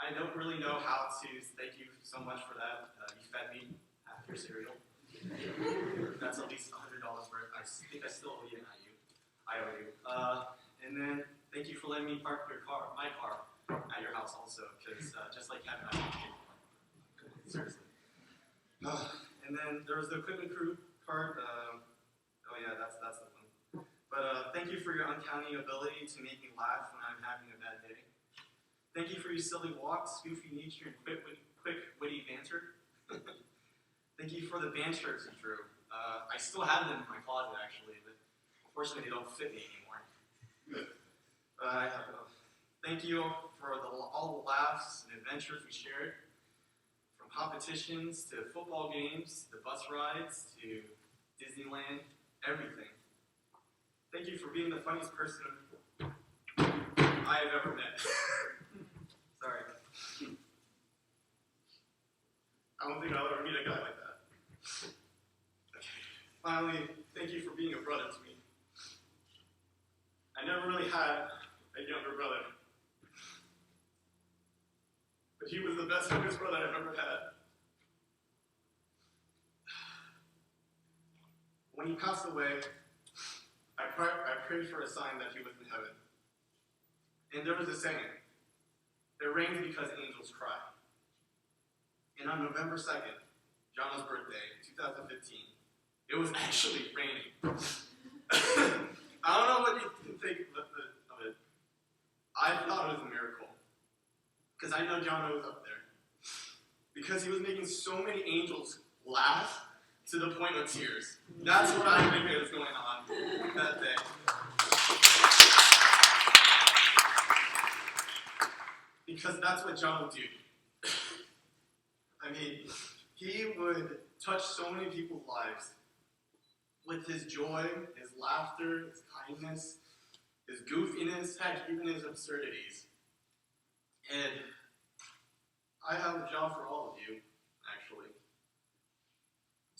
I don't really know how to thank you so much for that. You fed me half your cereal. That's at least $100 worth. I think I still owe you. I owe you. And then thank you for letting me park my car at your house also, because just like Kevin, I don't pay for it. Seriously. And then there was the equipment crew part. Oh yeah, that's the one. But thank you for your uncanny ability to make me laugh when I'm having a bad day. Thank you for your silly walks, goofy nature, and quick witty banter. Thank you for the band shirts you drew. I still have them in my closet, actually, but unfortunately they don't fit me anymore. Thank you for all the laughs and adventures we shared, from competitions to football games, to bus rides, to Disneyland, everything. Thank you for being the funniest person I have ever met. Sorry. I don't think I'll ever meet a guy like that. Okay. Finally, thank you for being a brother to me. I never really had a younger brother. But he was the best youngest brother I've ever had. When he passed away, I prayed for a sign that he was in heaven. And there was a saying, "It rains because angels cry." And on November 2nd, Jono's birthday, 2015, it was actually raining. I don't know what you can think of it. I thought it was a miracle. Because I know Jono was up there. Because he was making so many angels laugh to the point of tears. That's what I think was going on that day. Because that's what John would do. I mean, he would touch so many people's lives with his joy, his laughter, his kindness, his goofiness, heck, even his absurdities. And I have a job for all of you, actually,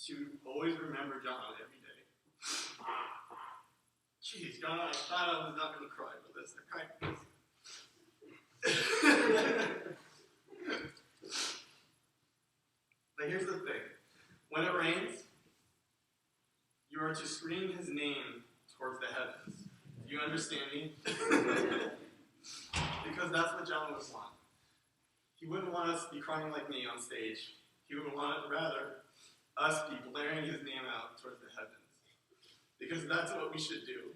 to always remember John every day. Jeez, John, I thought I was not going to cry for this. I cried for this. But here's the thing. When it rains, you are to scream his name towards the heavens. Do you understand me? Because that's what John would want. He wouldn't want us to be crying like me on stage. He would want rather us be blaring his name out towards the heavens. Because that's what we should do.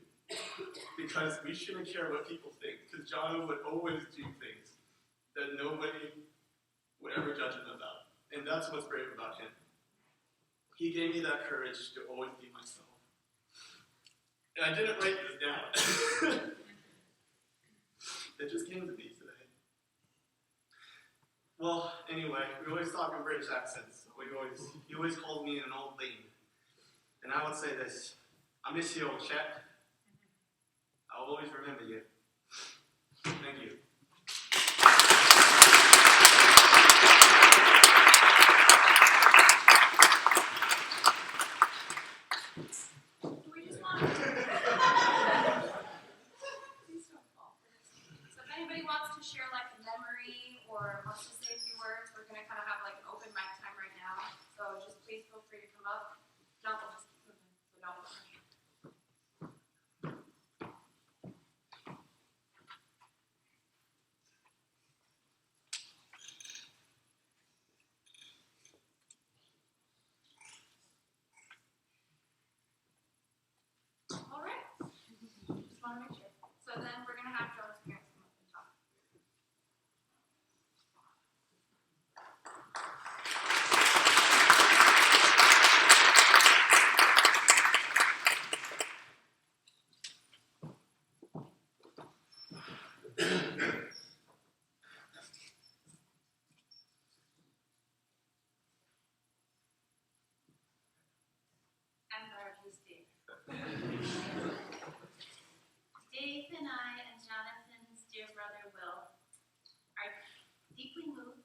Because we shouldn't care what people think. Because John would always do things that nobody would ever judge him about. And that's what's brave about him. he gave me that courage to always be myself. And I didn't write this down. It just came to me today. Well, anyway, we always talk in British accents. He always called me an old lady. And I would say this: I miss you, old chap. I'll always remember you. Thank you. We just want. Please don't fall for this. So if anybody wants to share like a memory or wants to say a few words, we're gonna kind of have like an open mic time right now. So just please feel free to come up. Not we'll just keep moving. So don't rush. All right. Just want to make sure. So then we're gonna have Jonah's parents come up and talk. And our his Dave. Dave and I and Jonathan's dear brother Will are deeply moved,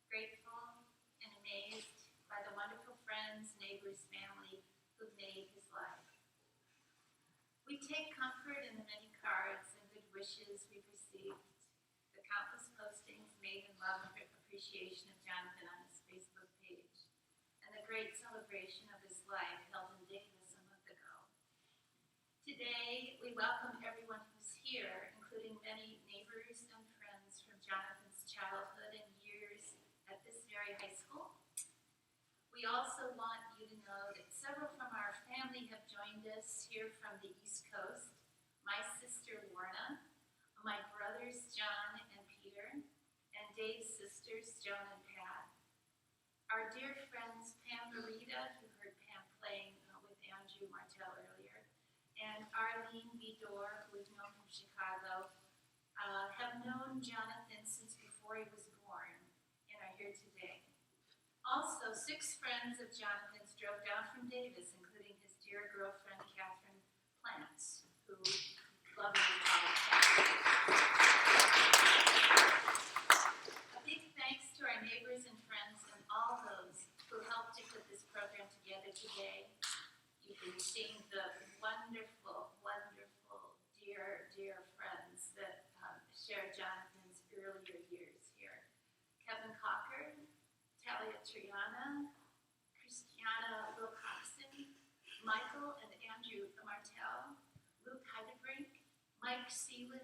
grateful, and amazed by the wonderful friends, neighbors, family who've made his life. We take comfort in the many cards and good wishes we've received, the countless postings made in love and appreciation of Jonathan on his Facebook page, and the great celebration of his life held in Davis a month ago. Today, we welcome everyone who's here, including many neighbors and friends from Jonathan's childhood and years at this very high school. We also want you to know that several from our family have joined us here from the East Coast. My sister Lorna, my brothers John and Peter, and Dave's sisters Joan and Pat. Our dear friends Pam Marita, who heard Pam playing with Andrew Martell earlier, and Arlene Vidor, who is known from Chicago, have known Jonathan since before he was born and are here today. Also, 6 friends of Jonathan's drove down from Davis, including his dear girlfriend Catherine Plants, who lovingly called Cat. A big thanks to our neighbors and friends and all those who helped to put this program together today. You can see the wonderful, wonderful, dear, dear friends that shared Jonathan's earlier years here. Kevin Cocker, Talia Triana, Christiana Wilcoxon, Michael and Andrew Martell, Luke Heidebrink, Mike Seeley,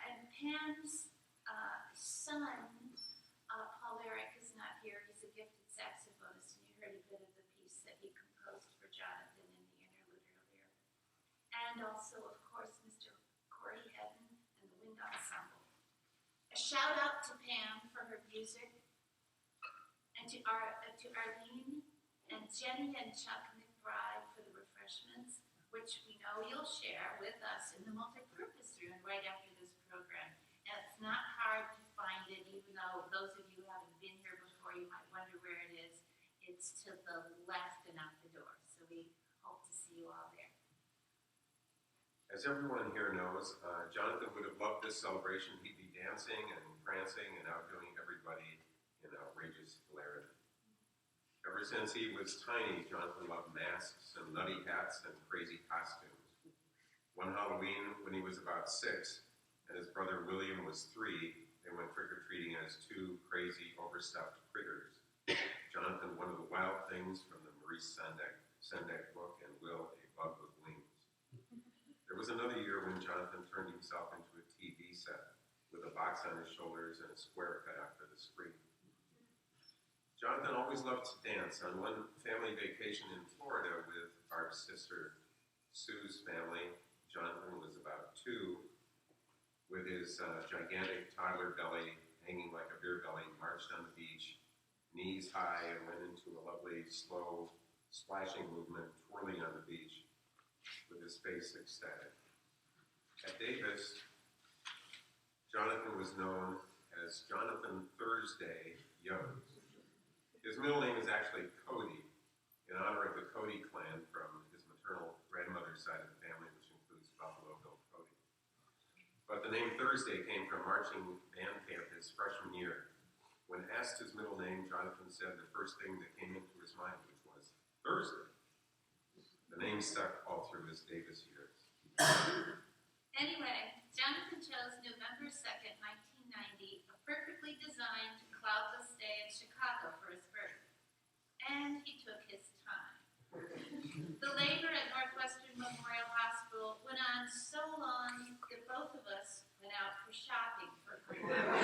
and Pam's son, Paul Eric, is not here. He's a gifted saxophonist, and you heard a bit of the piece that he composed for Jonathan in the interlude earlier. And also, of course, Mr. Corey Hedden and the Wind Ensemble. A shout out to Pam for her music, and to Arlene and Jenny and Chuck McBride for the refreshments, which we know you'll share with us in the multi-purpose room right after this program. And it's not hard to find it, even though those of you who haven't been here before, you might wonder where it is. It's to the left and out the door. So we hope to see you all there. As everyone here knows, Jonathan would have loved this celebration. He'd be dancing and prancing and outdoing everybody in outrageous hilarity. Ever since he was tiny, Jonathan loved masks and nutty hats and crazy costumes. One Halloween, when he was about 6, and his brother William was 3, they went trick-or-treating as 2 crazy, overstuffed critters. Jonathan wanted the wild things from the Maurice Sendak book, and Will a bug with wings. There was another year when Jonathan turned himself into a TV set with a box on his shoulders and a square cut out for the screen. Jonathan always loved to dance. On one family vacation in Florida with our sister Sue's family, Jonathan was about 2, with his gigantic toddler belly hanging like a beer belly, marched on the beach, knees high, and went into a lovely, slow splashing movement, twirling on the beach, with his face ecstatic. At Davis, Jonathan was known as Jonathan Thursday Young. His middle name is actually Cody, in honor of the Cody clan from his maternal grandmother's side of the family, which includes Buffalo Bill Cody. But the name Thursday came from marching band camp his freshman year. When asked his middle name, Jonathan said the first thing that came into his mind, which was Thursday. The name stuck all through his Davis years. Anyway, Jonathan chose November 2nd, 1990, a perfectly designed cloudless day in Chicago for his birth. And he took his time. The labor at Northwestern Memorial Hospital went on so long that both of us went out for shopping for a couple hours.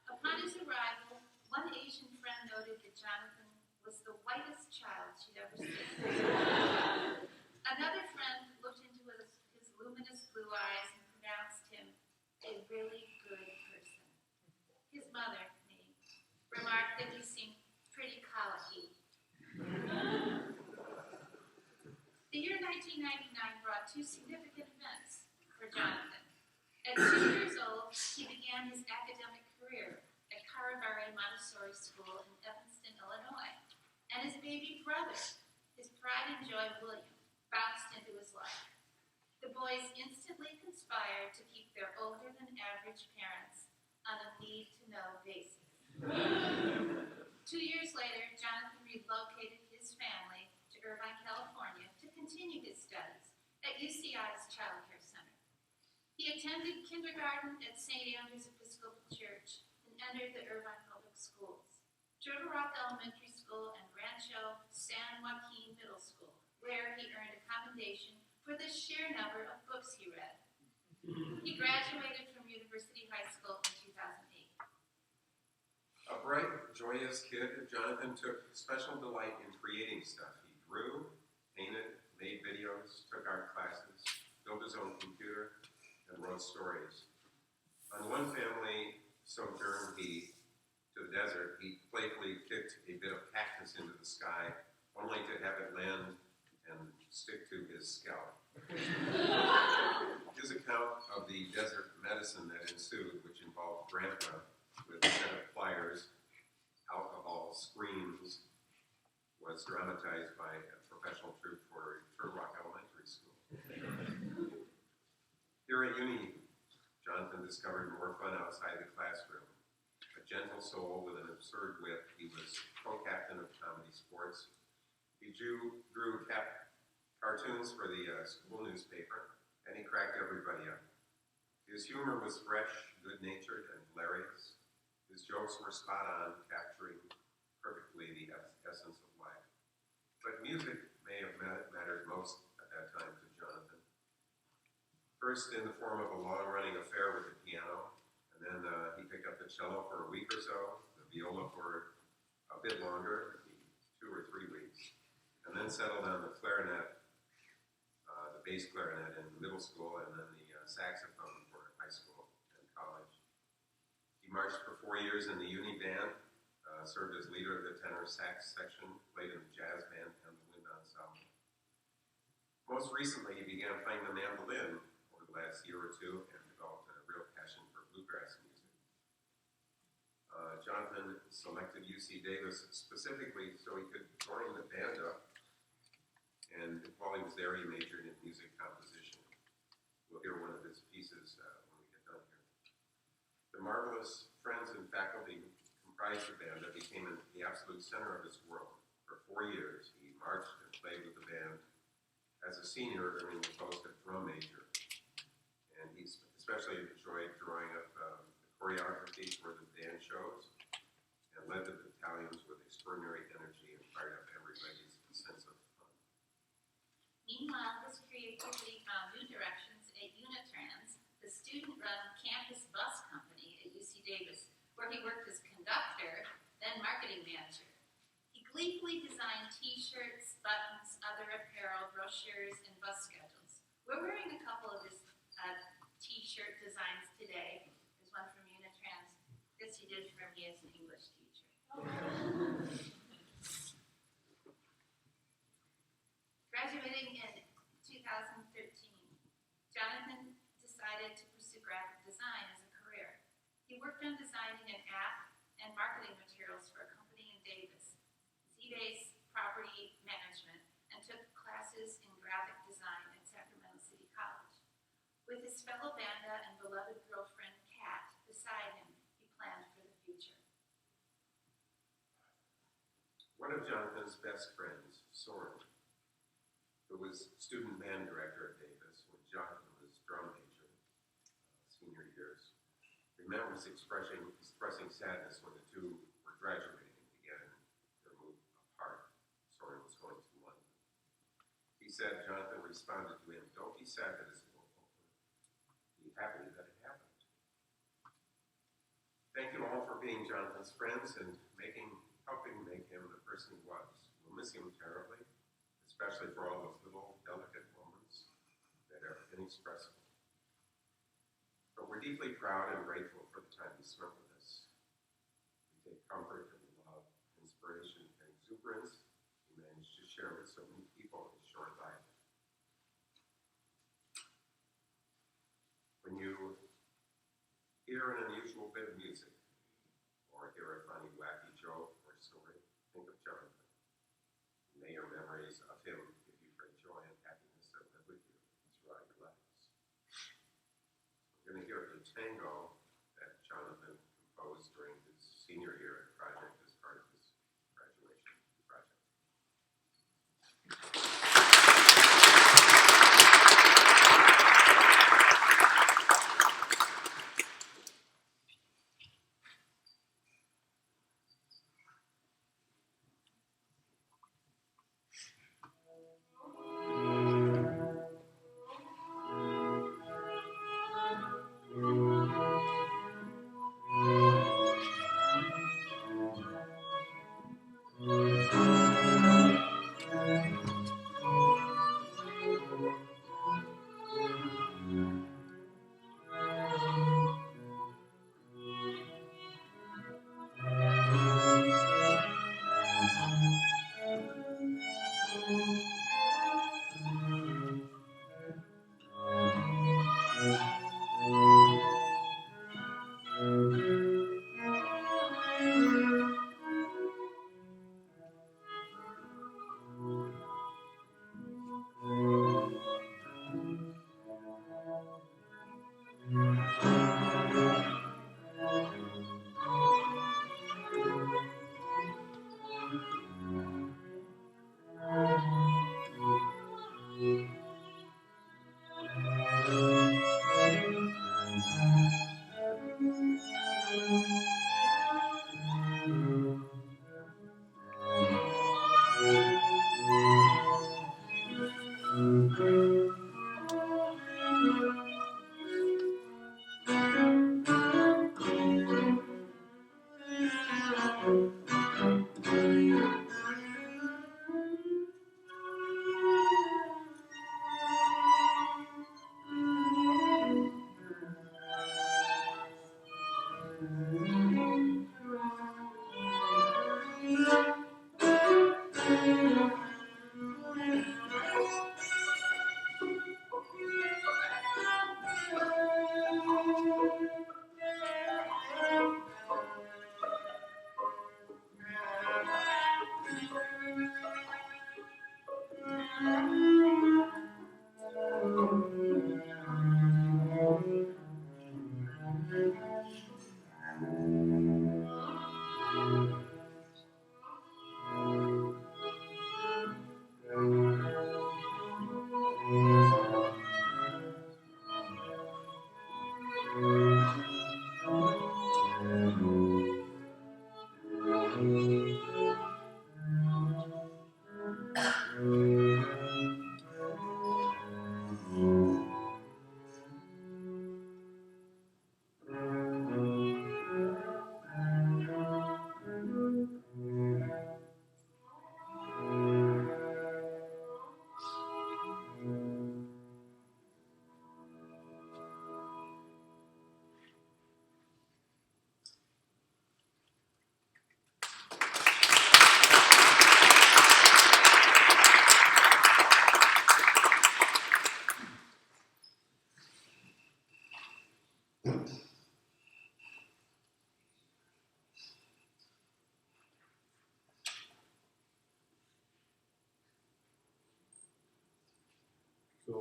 Upon his arrival, one Asian friend noted that Jonathan was the whitest child she'd ever seen. Another friend looked into his luminous blue eyes and pronounced him a really good person. His mother, me, remarked that he seemed pretty colicky. The year 1999 brought two significant events for Jonathan. At 2 years old, he began his academic career at Karavari Montessori School in Evanston, Illinois, and his baby brother, his pride and joy, William, bounced into his life. The boys instantly conspired to keep their older-than-average parents on a need-to-know basis. 2 years later, Jonathan relocated his family to Irvine, California to continue his studies at UCI's Child Care Center. He attended kindergarten at St. Andrew's Episcopal Church and entered the Irvine Public Schools, Turtle Rock Elementary School, and Rancho San Joaquin Middle School, where he earned a commendation for the sheer number of books he read. He graduated from University High School in 2008. A bright, joyous kid, Jonathan took special delight in creating stuff. He drew, painted, made videos, took art classes, built his own computer, and wrote stories. On one family sojourn to the desert, he playfully kicked a bit of cactus into the sky, only to have it land and stick to his scalp. His account of the desert medicine that ensued, which involved grandpa with a set of pliers, alcohol, screams, was dramatized by a professional troupe for Turtle Rock Elementary School. Here at uni, Jonathan discovered more fun outside the classroom. A gentle soul with an absurd wit, he was co-captain of comedy sports. He drew cartoons for the school newspaper, and he cracked everybody up. His humor was fresh, good-natured, and hilarious. His jokes were spot on, capturing perfectly the essence of life. But music may have mattered most at that time to Jonathan. First in the form of a long-running affair with the piano, and then he picked up the cello for a week or so, the viola for a bit longer, 2 or 3 weeks, and then settled on the clarinet, the bass clarinet in middle school, and then the saxophone for high school and college. He marched for 4 years in the uni band, served as leader of the tenor sax section, played in the jazz band and the wind ensemble. Most recently, he began playing the mandolin over the last year or two and developed a real passion for bluegrass music. Jonathan selected UC Davis specifically so he could join the band up, and while he was there, he majored in music composition. We'll hear one of his pieces when we get done here. The marvelous friends and faculty comprised the band that became the absolute center of his world. For 4 years, he marched and played with the band. As a senior, earning the post of drum major. And he especially enjoyed drawing up the choreography for the band shows and led the battalions with extraordinary energy and fired up everybody's sense of fun. Meanwhile, his creativity found new directions at Unitrans, the student-run campus bus company at UC Davis, where he worked as conductor, then marketing manager. He gleefully designed t-shirts, buttons, other apparel, brochures, and bus schedules. We're wearing a couple of his t-shirt designs today. There's one from Unitrans. This he did for me as an English teacher. Graduating in 2013, Jonathan decided to pursue graphic design as a career. He worked on designing an app and marketing materials for a company in Davis, Z-Base Property Management, and took classes in graphic design at Sacramento City College. With his fellow Banda and beloved girlfriend, Kat, beside him, he planned for the future. One of Jonathan's best friends, Soren, who was student band director at Davis when Jonathan was drum major, senior years, remembers expressing sadness when the two were graduating and began their move apart. Soren was going to London. He said Jonathan responded to him, "Don't be sad that it's over. Be happy that it happened." Thank you all for being Jonathan's friends and helping make him the person he was. We'll miss him terribly, especially for all those little delicate moments that are inexpressible. But we're deeply proud and grateful for the time he spent with us. We take comfort in the love, inspiration, and exuberance he managed to share with so many people in his short life. When you hear an unusual bit of music, or hear a funny, wacky joke or story, think of Jonathan. May your memories of him give you great joy and happiness that live with you throughout your lives. We're going to hear a tango that Jonathan composed during his senior year at Project as part of his graduation project.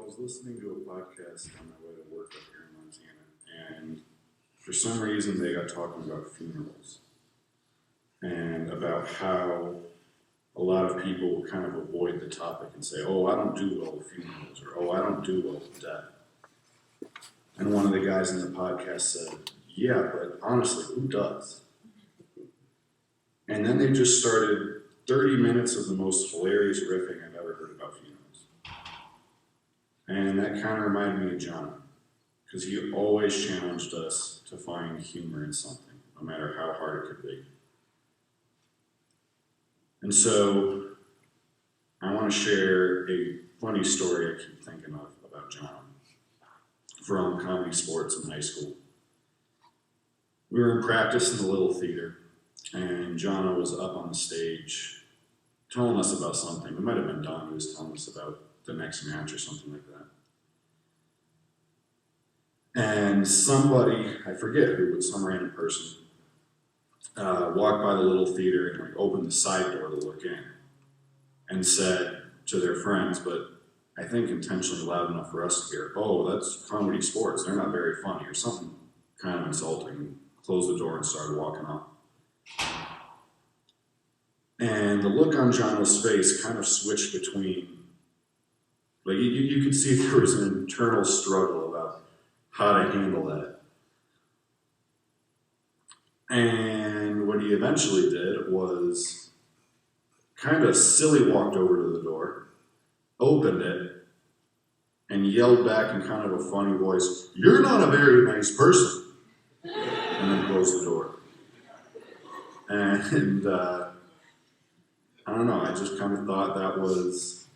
was listening to a podcast on my way to work up here in Montana, and for some reason they got talking about funerals and about how a lot of people kind of avoid the topic and say, oh, I don't do well with funerals, or oh, I don't do well with death. And one of the guys in the podcast said, yeah, but honestly, who does? And then they just started 30 minutes of the most hilarious riffing I've ever heard about funerals. And that kind of reminded me of John, because he always challenged us to find humor in something, no matter how hard it could be. And so I want to share a funny story I keep thinking of about John from comedy sports in high school. We were in practice in the little theater, and John was up on the stage telling us about something. It might have been Don who was telling us about the next match or something like that. And somebody, I forget who, but some random person, walked by the little theater and opened the side door to look in and said to their friends, but I think intentionally loud enough for us to hear, oh, that's comedy sports, they're not very funny, or something kind of insulting, and closed the door and started walking off. And the look on John's face kind of switched between, like you could see there was an internal struggle about how to handle that. And what he eventually did was kind of silly walked over to the door, opened it, and yelled back in kind of a funny voice, "You're not a very nice person," and then closed the door. And I don't know, I just kind of thought that was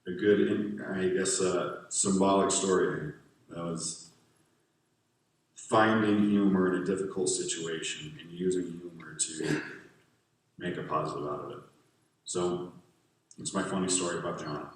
a good, I guess, symbolic story. That was finding humor in a difficult situation and using humor to make a positive out of it. So, it's my funny story about John.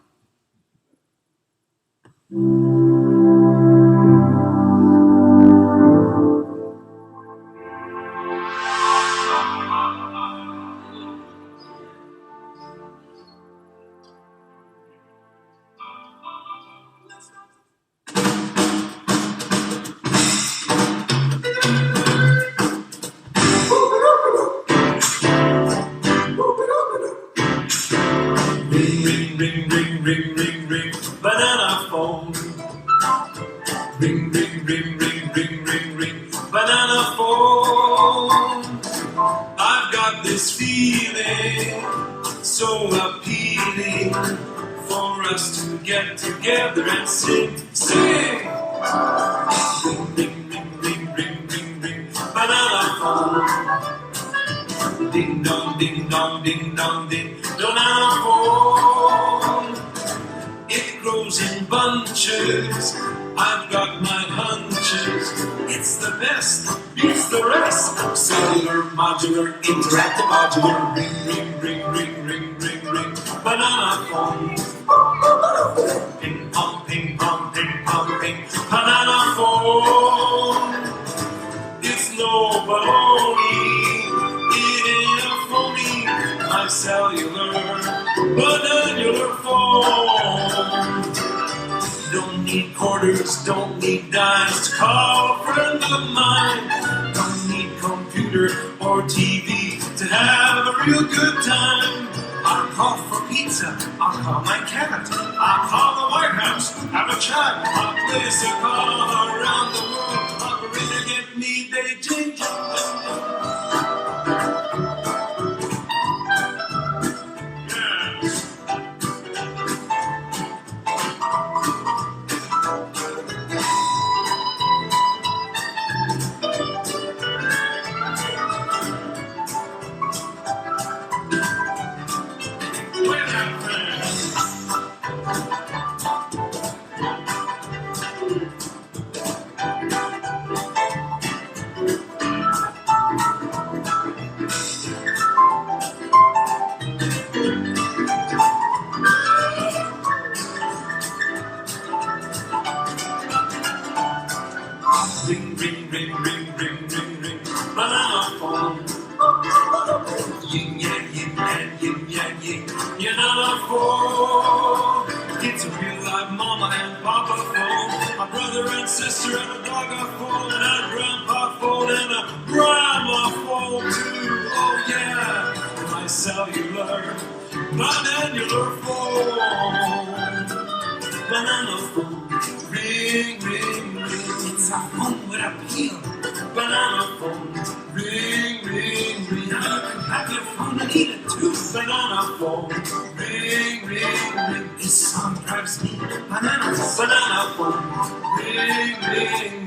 Interactive modular, ring, banana phone. Ping pong, ping pong, banana phone. It's no baloney, it ain't a phony. My cellular, banana phone. Don't need quarters, don't need dimes to call a friend of mine. Don't need computer or TV to have a real good time. I'll call for pizza, I'll call my cat, I'll call the White House, have a chat, I'll place a call around the world, operator get me Beijing. It's a real life and sister and a dog-a-phone and a grandpa-phone and a grandma-phone too. Oh yeah, my cellular, non-annular phone. Banana phone, ring, ring, ring. It's a phone with a peel. Banana phone, ring, ring, ring. Now you can have your phone and eat it too. Banana phone, ring, ring, ring. This song drives me bananas. Banana phone, ring, ring, ring.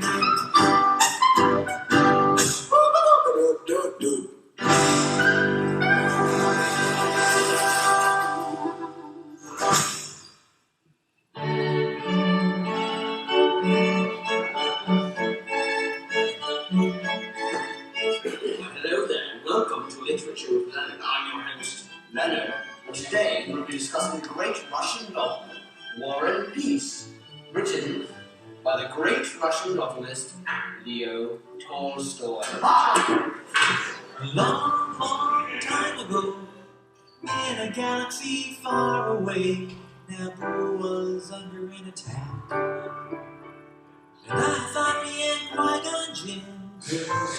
Hello there, and welcome to Literature with Leonard. I'm your host, Leonard, and today we'll be discussing the great Russian novel, War and Peace, written by the great Russian novelist, Leo Tolstoy. A long, long time ago, in a galaxy far away, Naboo was under an attack. And I thought me and Qui-Gon Jinn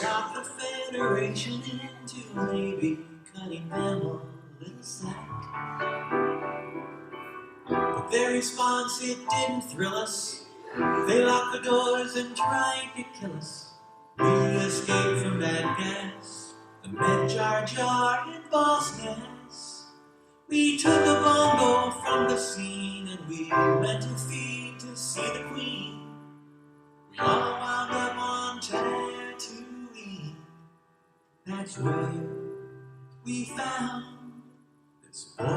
shot the Federation into maybe cutting them a little slack. But their response, it didn't thrill us. They locked the doors and tried to kill us. We escaped from that gas, the Med Jar Jar and Boss Nass. We took a bongo from the scene and we went to feed to see the Queen. We all wound up on Tatooine. That's where we found this boy.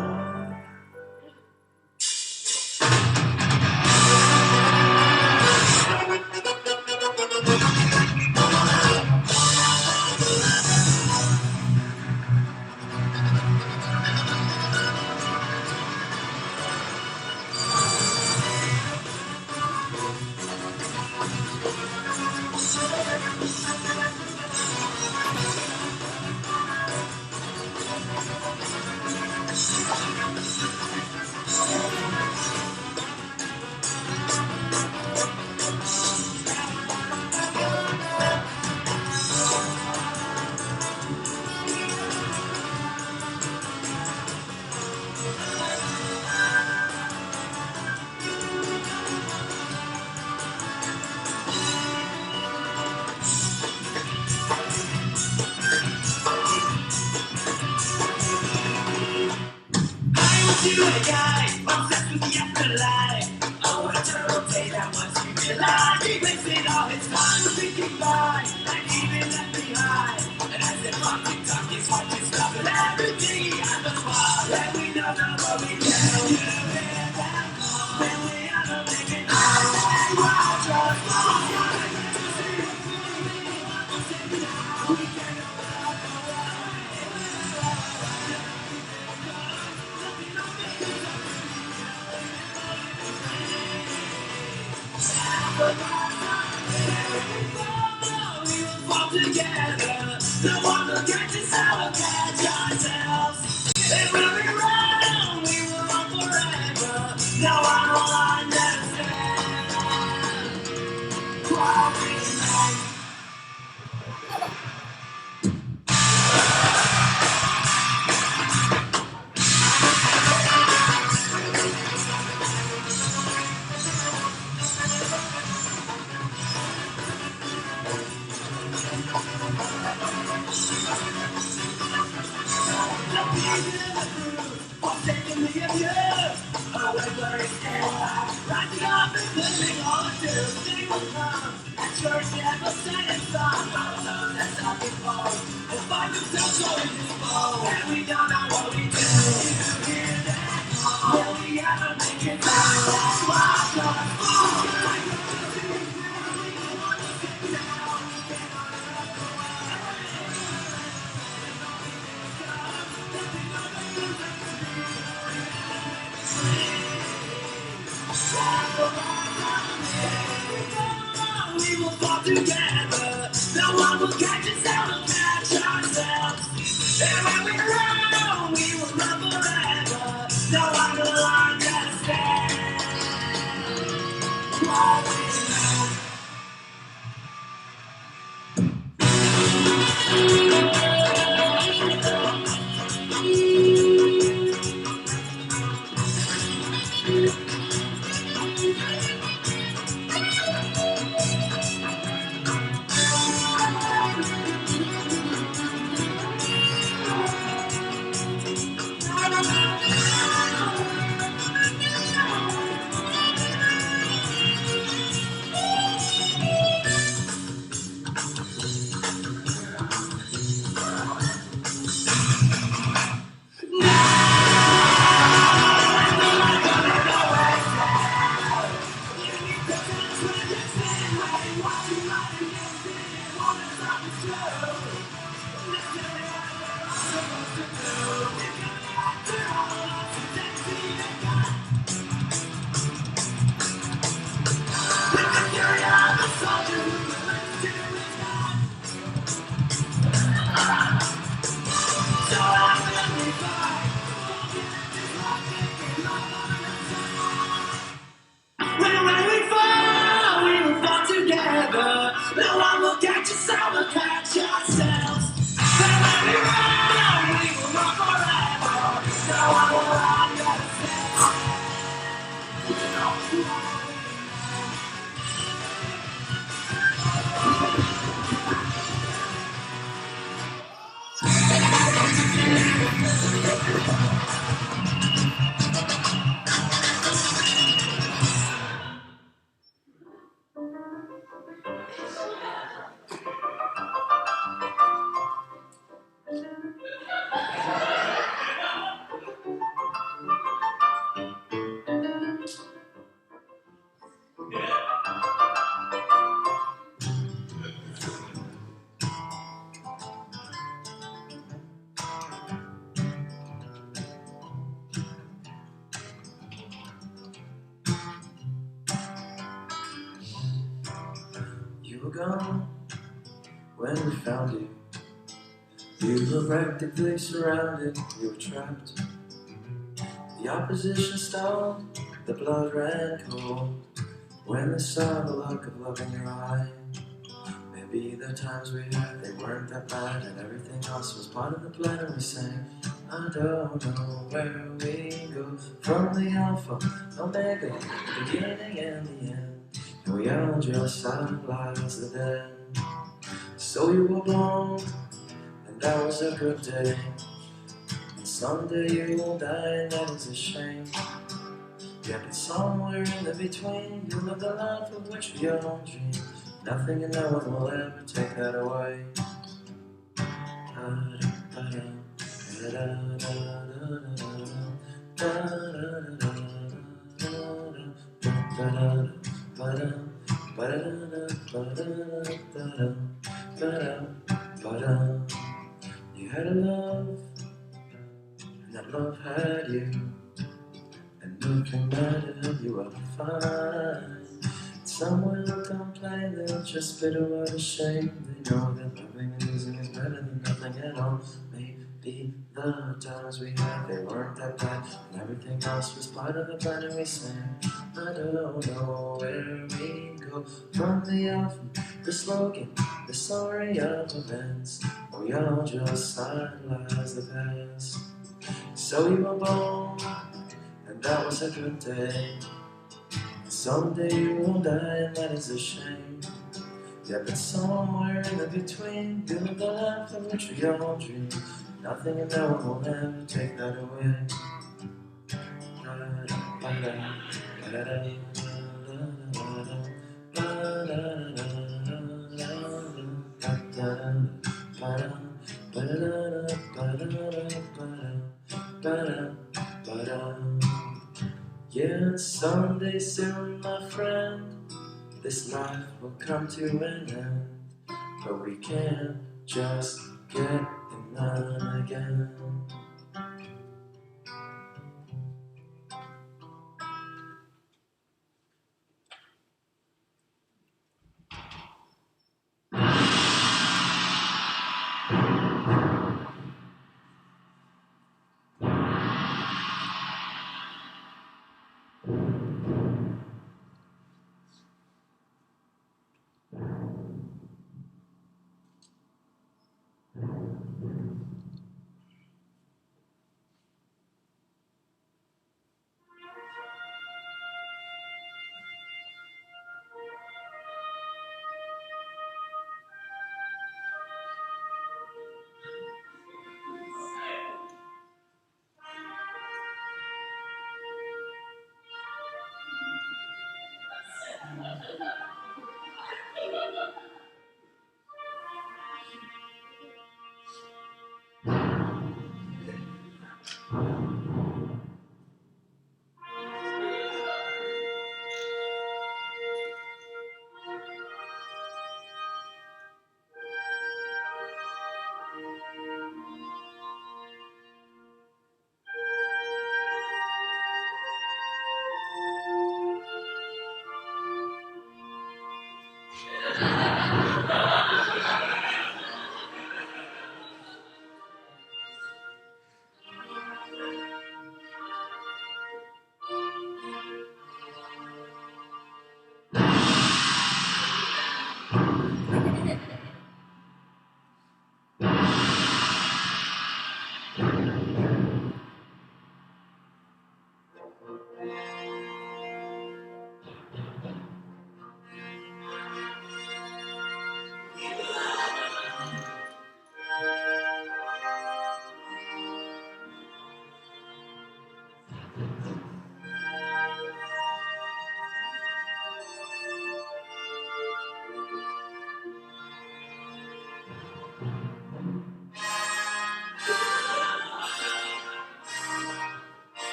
You a guy obsessed with the afterlife. Oh, what a terrible day that was. You realize he wasted all his time thinking by and even left behind. And as the clock ticked tock, his heart just stopped and everything he had was lost. And we don't know what we can do. When we are not making eyes, and we're just lost. Together, no one will catch us out and catch ourselves. And when we run, we will run forever. No one will understand what we like. We will fall together. No one will catch us out and catch ourselves. And when we run, we will run forever. No one will understand what we know. so we'll catch ourselves. So when we run, we will run forever. No one will understand. You were gone when we found you. You were practically surrounded, you were trapped. The opposition stalled, the blood ran cold. When they saw the look of love in your eye. Maybe the times we had, they weren't that bad, and everything else was part of the plan, and we sang, I don't know where we go, from the alpha, omega, the beginning and the end, and we all just idolize the dead. So you were born, and that was a good day, and someday you will die, and that is a shame. Yeah, but somewhere in the between, you live the life of which we all dream. Nothing and no one will ever take that away. You had a love, and that love had you. And nothing mattered, you were fine. Someone will complain, they'll just spit a word of shame. They know that loving and losing is better than nothing at all. Maybe the times we had, they weren't that bad, and everything else was part of the plan, and we sang, I don't know where we go, from the album, the slogan, the story of events. We all just idolize the past. So you were born, and that was a good day. Someday you will die, and that is a shame. Yeah, but somewhere in the between, you live the life of which we all dream. Nothing and no one will ever take that away. Yeah, someday soon, my friend, this life will come to an end, but we can't just get in line again.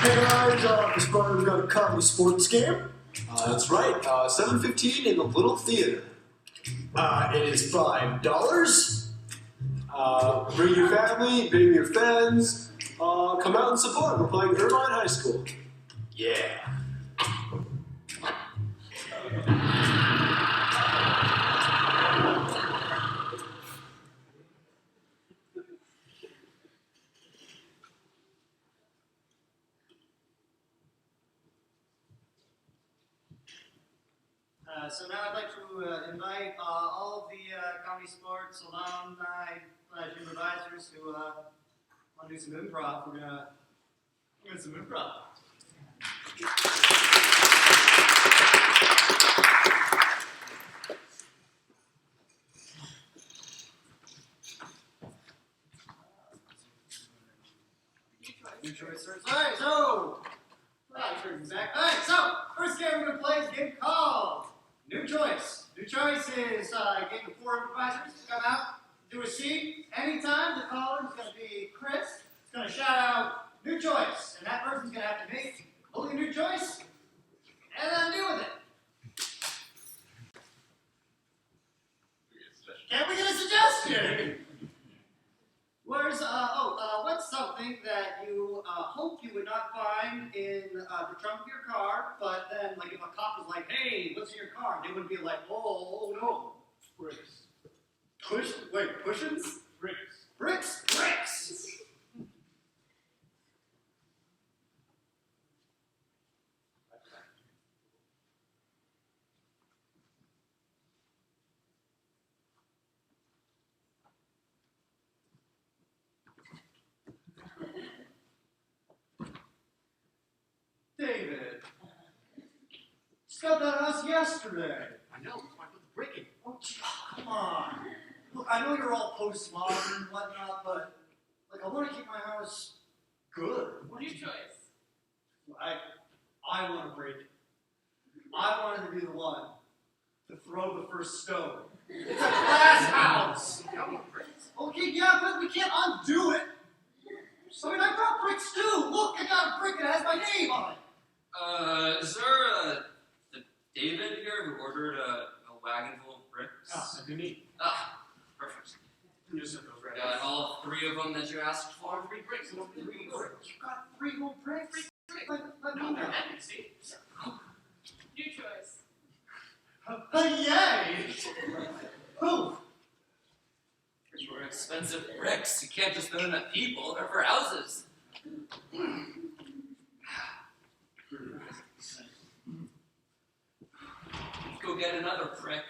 Hey guys, this Friday we got a comedy sports game. That's right, 7:15 in the Little Theater. It is $5. Bring your family, bring your friends. Come out and support. We're playing Irvine High School. Yeah. So now I'd like to invite all of the comedy sports alumni / advisors who want to do some improv. We're gonna do some improv. New choice first. Alright, so first game we're gonna play is a game called New Choice. New Choice is a game of 4 improvisers come out, do a scene. Anytime the caller is gonna be Chris, is gonna shout out New Choice, and that person's gonna have to make only a new choice and then deal with it. Can we get a suggestion? What's something that you hope you would not find in the trunk of your car, but then, like, if a cop was like, hey, what's in your car? They wouldn't be like, oh no. Bricks. Cushions? Bricks. Bricks? Bricks! David, just got that house yesterday. I know, that's why I put the brick in. Oh, come on. Look, I know you're all postmodern and whatnot, but like, I want to keep my house good. What is your choice? I want to break it. I wanted to be the one to throw the first stone. It's a glass house. Okay, yeah, but we can't undo it. I mean, I brought bricks too. Look, I got a brick that has my name on it. Is there a David here who ordered a wagon full of bricks? Ah, that'd be me. Ah, perfect. You just said those right. Got all 3 of them that you asked for? 3 bricks. You got 3 whole bricks? Let me know. See? New choice. Yay! Who? These were expensive bricks. You can't just throw them at people. They're for houses. Go get another brick.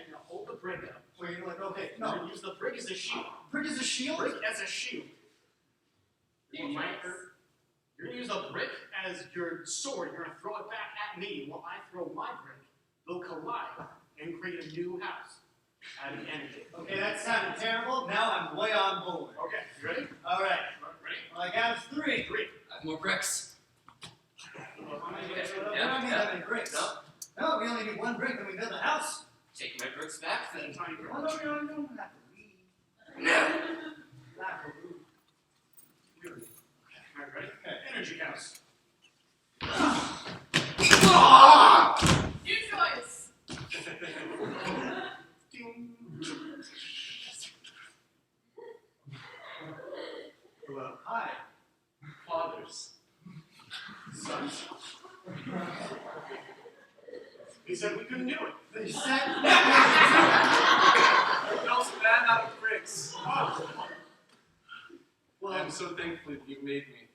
Now hold the brick up. Wait, you're like, okay, No, no. use the brick as a shield. Brick is a shield? Brick as a shield. You're gonna use a brick as your sword. You're gonna throw it back at me while I throw my brick. They'll collide and create a new house. Adding energy. Okay, that sounded terrible. Now I'm way on board. Okay, you ready? All right. Ready? Well, I got 3. 3. I have more bricks. We don't need that many bricks. No. No, we only need 1 brick, then we build a house. Take my bricks back then. Tiny brick. Oh, no, we don't have to leave. No. Not for food. Alright, ready? Okay. Energy house. New choice. Hello. Hi. Fathers. Sons. He said we couldn't do it. They said Also, man out of bricks. well, I'm so thankful you made me.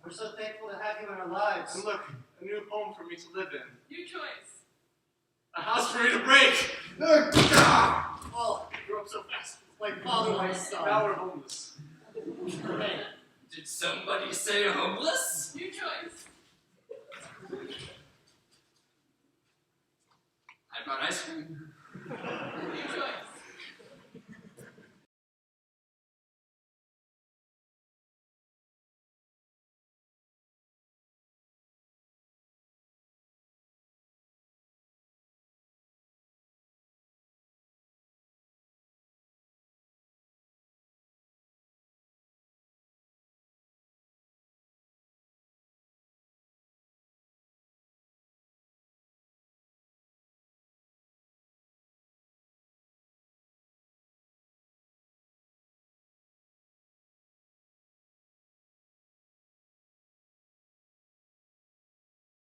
we're so thankful to have you in our lives. And look, a new home for me to live in. New choice. A house for me to break. Well, You grew up so fast. like father, my son. Now we're homeless. Hey, Did somebody say homeless? New choice. I brought ice cream. New choice.